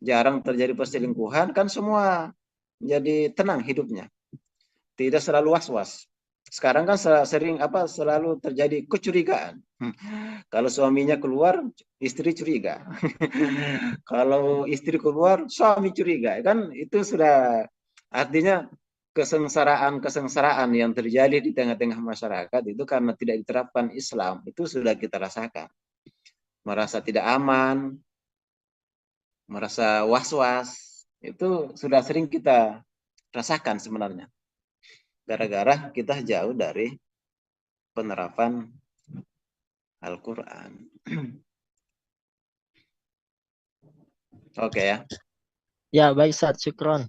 Jarang terjadi perselingkuhan, kan semua jadi tenang hidupnya. Tidak selalu was-was. Sekarang kan selalu terjadi kecurigaan. Kalau suaminya keluar, istri curiga. Kalau istri keluar, suami curiga. Kan itu sudah artinya kesengsaraan yang terjadi di tengah-tengah masyarakat itu karena tidak diterapkan Islam. Itu sudah kita rasakan. Merasa tidak aman, merasa was-was. Itu sudah sering kita rasakan sebenarnya. Gara-gara kita jauh dari penerapan Al-Quran. Oke ya. Ya, baik Ustaz, syukron.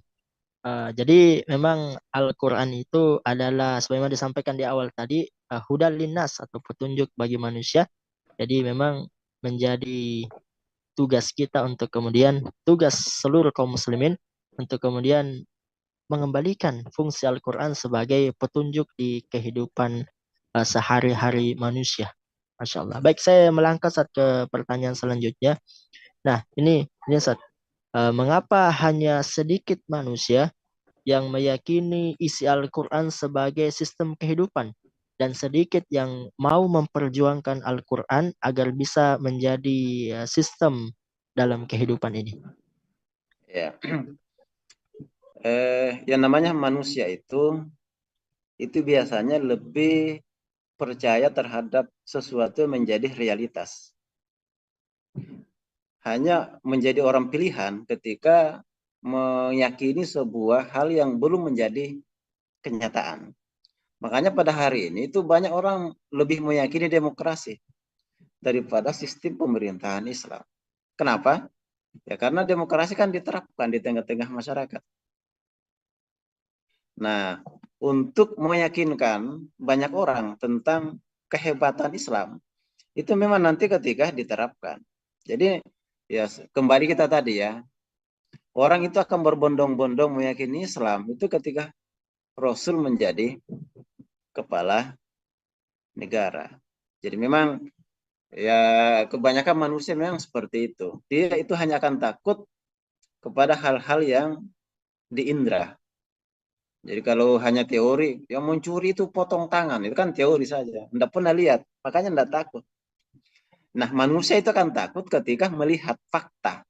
Jadi memang Al-Quran itu adalah sebagaimana disampaikan di awal tadi, hudal linnas atau petunjuk bagi manusia. Jadi memang menjadi tugas kita untuk kemudian, tugas seluruh kaum muslimin untuk kemudian mengembalikan fungsi Al-Quran sebagai petunjuk di kehidupan sehari-hari manusia. Masya Allah. Baik, saya melangkah Ustaz ke pertanyaan selanjutnya. Nah, ini Ustaz. Mengapa hanya sedikit manusia yang meyakini isi Al-Quran sebagai sistem kehidupan dan sedikit yang mau memperjuangkan Al-Quran agar bisa menjadi sistem dalam kehidupan ini? Ya. Yang namanya manusia itu biasanya lebih percaya terhadap sesuatu yang menjadi realitas. Hanya menjadi orang pilihan ketika meyakini sebuah hal yang belum menjadi kenyataan. Makanya pada hari ini itu banyak orang lebih meyakini demokrasi daripada sistem pemerintahan Islam. Kenapa? Ya karena demokrasi kan diterapkan di tengah-tengah masyarakat. Nah, untuk meyakinkan banyak orang tentang kehebatan Islam, itu memang nanti ketika diterapkan. Jadi ya kembali kita tadi ya, orang itu akan berbondong-bondong meyakini Islam itu ketika Rasul menjadi kepala negara. Jadi memang Ya, kebanyakan manusia memang seperti itu. Dia itu hanya akan takut kepada hal-hal yang diindra. Jadi kalau hanya teori, yang mencuri itu potong tangan, itu kan teori saja. Tidak pernah lihat, makanya tidak takut. Nah, manusia itu akan takut ketika melihat fakta.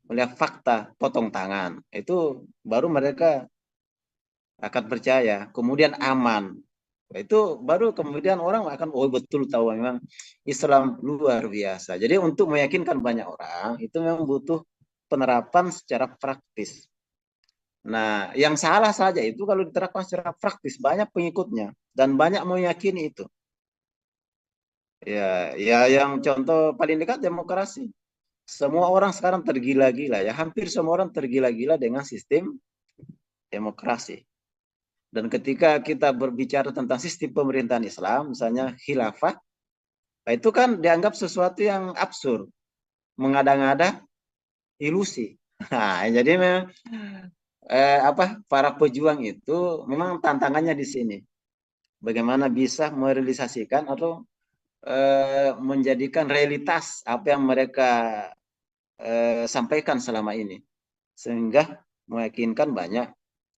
Melihat fakta, potong tangan. Itu baru mereka akan percaya. Kemudian aman. Itu baru kemudian orang akan, oh betul tahu memang Islam luar biasa. Jadi untuk meyakinkan banyak orang, itu memang butuh penerapan secara praktis. Nah, yang salah saja itu kalau diterapkan secara praktis, banyak pengikutnya. Dan banyak meyakini itu. Ya, ya yang contoh paling dekat demokrasi. Semua orang sekarang tergila-gila ya, hampir semua orang tergila-gila dengan sistem demokrasi. Dan ketika kita berbicara tentang sistem pemerintahan Islam, misalnya khilafah, nah itu kan dianggap sesuatu yang absurd, mengada-ngada, ilusi. Nah, jadi memang para pejuang itu memang tantangannya di sini. Bagaimana bisa merealisasikan atau menjadikan realitas apa yang mereka sampaikan selama ini, sehingga meyakinkan banyak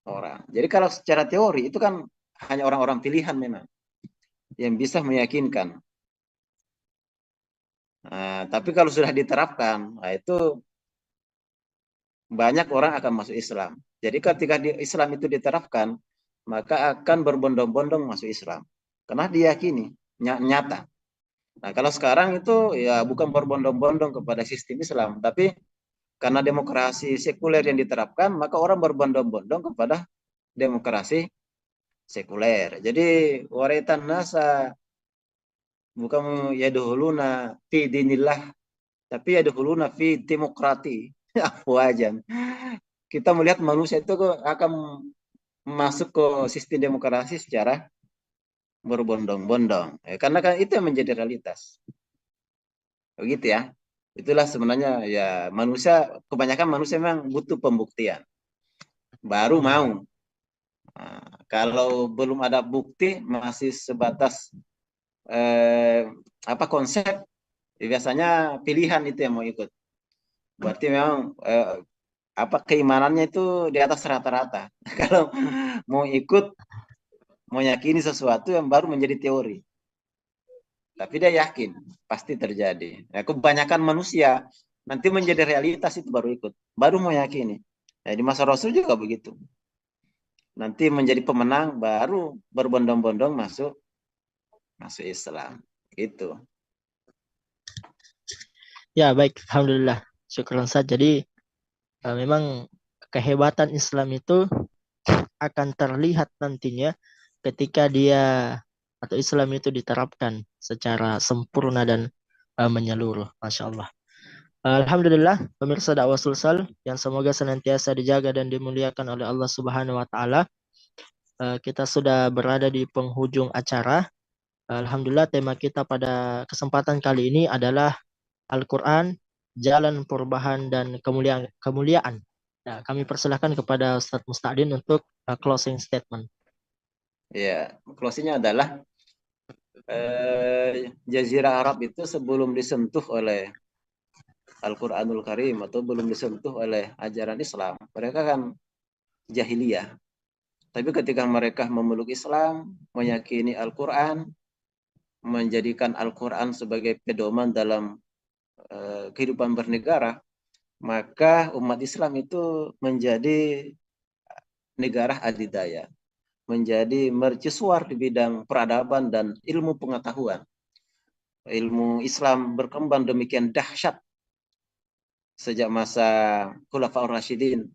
orang. Jadi kalau secara teori itu kan hanya orang-orang pilihan memang yang bisa meyakinkan. Nah, tapi kalau sudah diterapkan, nah itu banyak orang akan masuk Islam. Jadi ketika Islam itu diterapkan, maka akan berbondong-bondong masuk Islam. Karena diyakini, nyata. Nah kalau sekarang itu ya bukan berbondong-bondong kepada sistem Islam, tapi karena demokrasi sekuler yang diterapkan, maka orang berbondong-bondong kepada demokrasi sekuler. Jadi waritan nasa bukan ya dahuluna fi dinillah, tapi ya dahuluna fi demokrati. Apa aja. Kita melihat manusia itu akan masuk ke sistem demokrasi secara berbondong-bondong. Karena kan itu yang menjadi realitas. Begitu ya. Itulah sebenarnya ya manusia, kebanyakan manusia memang butuh pembuktian. Baru mau. Nah, kalau belum ada bukti, masih sebatas konsep, biasanya pilihan itu yang mau ikut. Berarti memang keimanannya itu di atas rata-rata. Kalau mau ikut, mau yakini sesuatu yang baru menjadi teori. Tapi dia yakin pasti terjadi. Ya, kebanyakan manusia nanti menjadi realitas itu baru ikut, baru mau yakini. Ya, di masa Rasul juga begitu. Nanti menjadi pemenang baru berbondong-bondong masuk Islam. Itu. Ya, baik. Alhamdulillah. Syukur Ustaz. Jadi memang kehebatan Islam itu akan terlihat nantinya ketika dia atau Islam itu diterapkan secara sempurna dan menyeluruh. Masya Allah. Alhamdulillah, pemirsa dakwah Sulsel yang semoga senantiasa dijaga dan dimuliakan oleh Allah Subhanahu wa taala. Kita sudah berada di penghujung acara. Alhamdulillah, tema kita pada kesempatan kali ini adalah Al-Qur'an, jalan perubahan dan kemuliaan. Nah, kami persilahkan kepada Ustadz Musta'din untuk closing statement. Ya, closingnya adalah Jazirah Arab itu sebelum disentuh oleh Al-Quranul Karim atau belum disentuh oleh ajaran Islam, mereka kan jahiliyah. Tapi ketika mereka memeluk Islam, meyakini Al-Quran, menjadikan Al-Quran sebagai pedoman dalam kehidupan bernegara, maka umat Islam itu menjadi negara adidaya, menjadi mercusuar di bidang peradaban dan ilmu pengetahuan. Ilmu Islam berkembang demikian dahsyat sejak masa Khulafaur Rasyidin.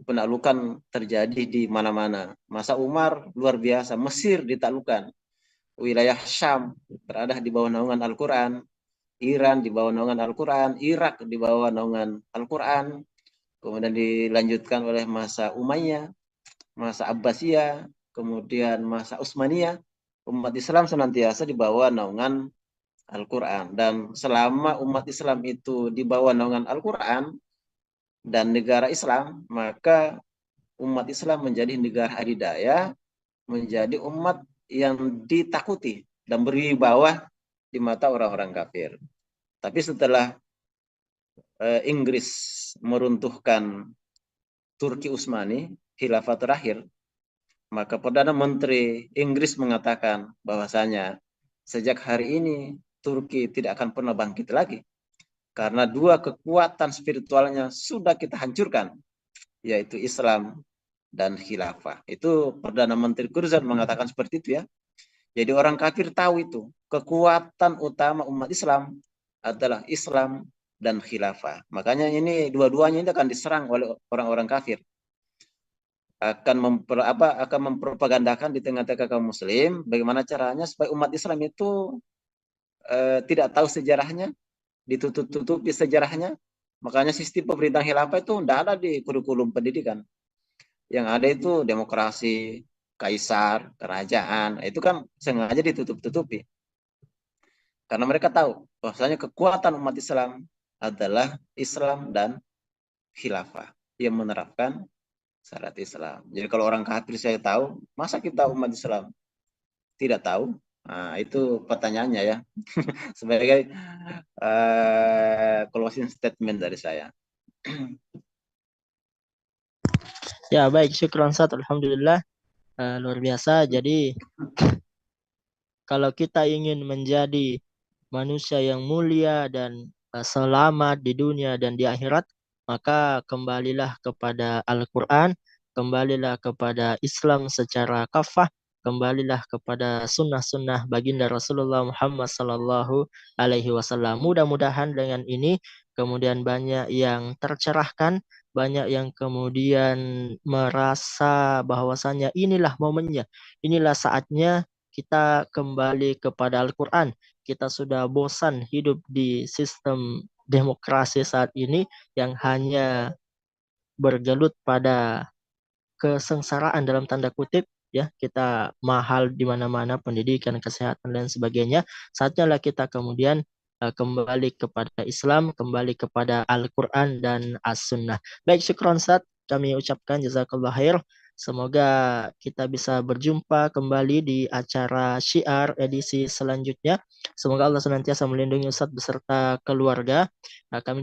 Penaklukan terjadi di mana-mana. Masa Umar luar biasa, Mesir ditaklukkan. Wilayah Syam berada di bawah naungan Al-Quran. Iran di bawah naungan Al-Quran. Irak di bawah naungan Al-Quran. Kemudian dilanjutkan oleh masa Umayyah, masa Abbasiyah, kemudian masa Utsmaniyah. Umat Islam senantiasa di bawah naungan Al-Quran. Dan selama umat Islam itu di bawah naungan Al-Quran dan negara Islam, maka umat Islam menjadi negara adidaya, menjadi umat yang ditakuti dan berwibawa di mata orang-orang kafir. Tapi setelah Inggris meruntuhkan Turki Utsmani, khilafah terakhir, maka Perdana Menteri Inggris mengatakan bahwasanya sejak hari ini Turki tidak akan pernah bangkit lagi. Karena dua kekuatan spiritualnya sudah kita hancurkan, yaitu Islam dan khilafah. Itu Perdana Menteri Curzon mengatakan seperti itu ya. Jadi orang kafir tahu itu. Kekuatan utama umat Islam adalah Islam dan khilafah. Makanya ini dua-duanya ini akan diserang oleh orang-orang kafir. Akan mempropagandakan di tengah-tengah kaum muslim bagaimana caranya supaya umat Islam itu tidak tahu sejarahnya, ditutup-tutupi sejarahnya. Makanya sistem pemerintahan khilafah itu tidak ada di kurikulum pendidikan. Yang ada itu demokrasi, kaisar, kerajaan. Itu kan sengaja ditutup-tutupi. Karena mereka tahu bahwasanya kekuatan umat Islam adalah Islam dan khilafah yang menerapkan syariat Islam. Jadi kalau orang kafir saya tahu, masa kita umat Islam tidak tahu? Nah, itu pertanyaannya ya. Sebagai closing statement dari saya. Ya, baik, syukran Ustaz. Alhamdulillah, luar biasa. Jadi kalau kita ingin menjadi manusia yang mulia dan selamat di dunia dan di akhirat, maka kembalilah kepada Al-Quran, kembalilah kepada Islam secara kafah, kembalilah kepada sunnah-sunnah baginda Rasulullah Muhammad Sallallahu Alaihi Wasallam. Mudah-mudahan dengan ini kemudian banyak yang tercerahkan, banyak yang kemudian merasa bahwasannya inilah momennya, inilah saatnya kita kembali kepada Al-Quran. Kita sudah bosan hidup di sistem demokrasi saat ini yang hanya bergelut pada kesengsaraan dalam tanda kutip, ya. Kita mahal di mana-mana, pendidikan, kesehatan dan sebagainya. Saatnya lah kita kemudian kembali kepada Islam, kembali kepada Al-Quran dan As-Sunnah. Baik, syukron Ustaz, kami ucapkan jazakallah khair. Semoga kita bisa berjumpa kembali di acara Syiar edisi selanjutnya. Semoga Allah senantiasa melindungi Ustaz beserta keluarga. Nah, kami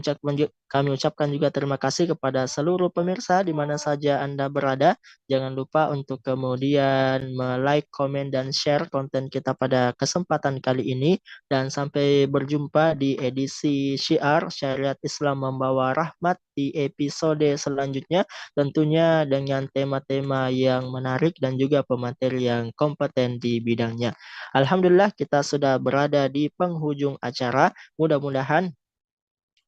ucapkan juga terima kasih kepada seluruh pemirsa di mana saja Anda berada. Jangan lupa untuk kemudian like, komen, dan share konten kita pada kesempatan kali ini. Dan sampai berjumpa di edisi Syiar Syariat Islam Membawa Rahmat di episode selanjutnya. Tentunya dengan tema-tema yang menarik dan juga pemateri yang kompeten di bidangnya. Alhamdulillah kita sudah berada di penghujung acara. Mudah-mudahan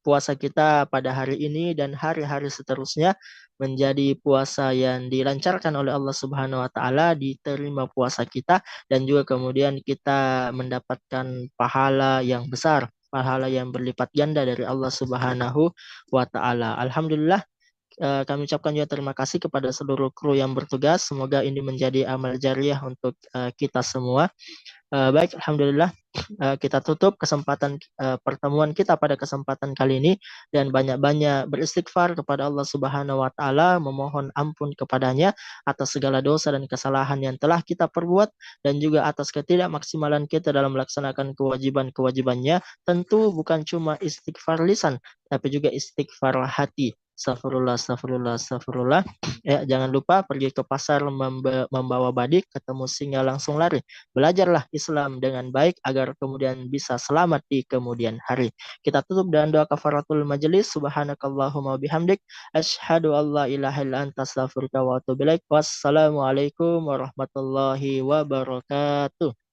puasa kita pada hari ini dan hari-hari seterusnya menjadi puasa yang dilancarkan oleh Allah Subhanahu wa taala, diterima puasa kita dan juga kemudian kita mendapatkan pahala yang besar, pahala yang berlipat ganda dari Allah Subhanahu wa taala. Alhamdulillah, kami ucapkan juga terima kasih kepada seluruh kru yang bertugas. Semoga ini menjadi amal jariah untuk kita semua. Baik, alhamdulillah, kita tutup kesempatan pertemuan kita pada kesempatan kali ini dan banyak-banyak beristighfar kepada Allah Subhanahu wa taala, memohon ampun kepadanya atas segala dosa dan kesalahan yang telah kita perbuat dan juga atas ketidakmaksimalan kita dalam melaksanakan kewajiban-kewajibannya. Tentu bukan cuma istighfar lisan, tapi juga istighfar hati. Astagfirullah, astagfirullah, astagfirullah. Ya, jangan lupa pergi ke pasar membawa badik, ketemu singa langsung lari. Belajarlah Islam dengan baik agar kemudian bisa selamat di kemudian hari. Kita tutup dengan doa kafaratul majelis. Subhanakallahumma bihamdik, asyhadu an la ilaha illa anta astaghfiruka wa atubu ilaik. Wassalamualaikum warahmatullahi wabarakatuh.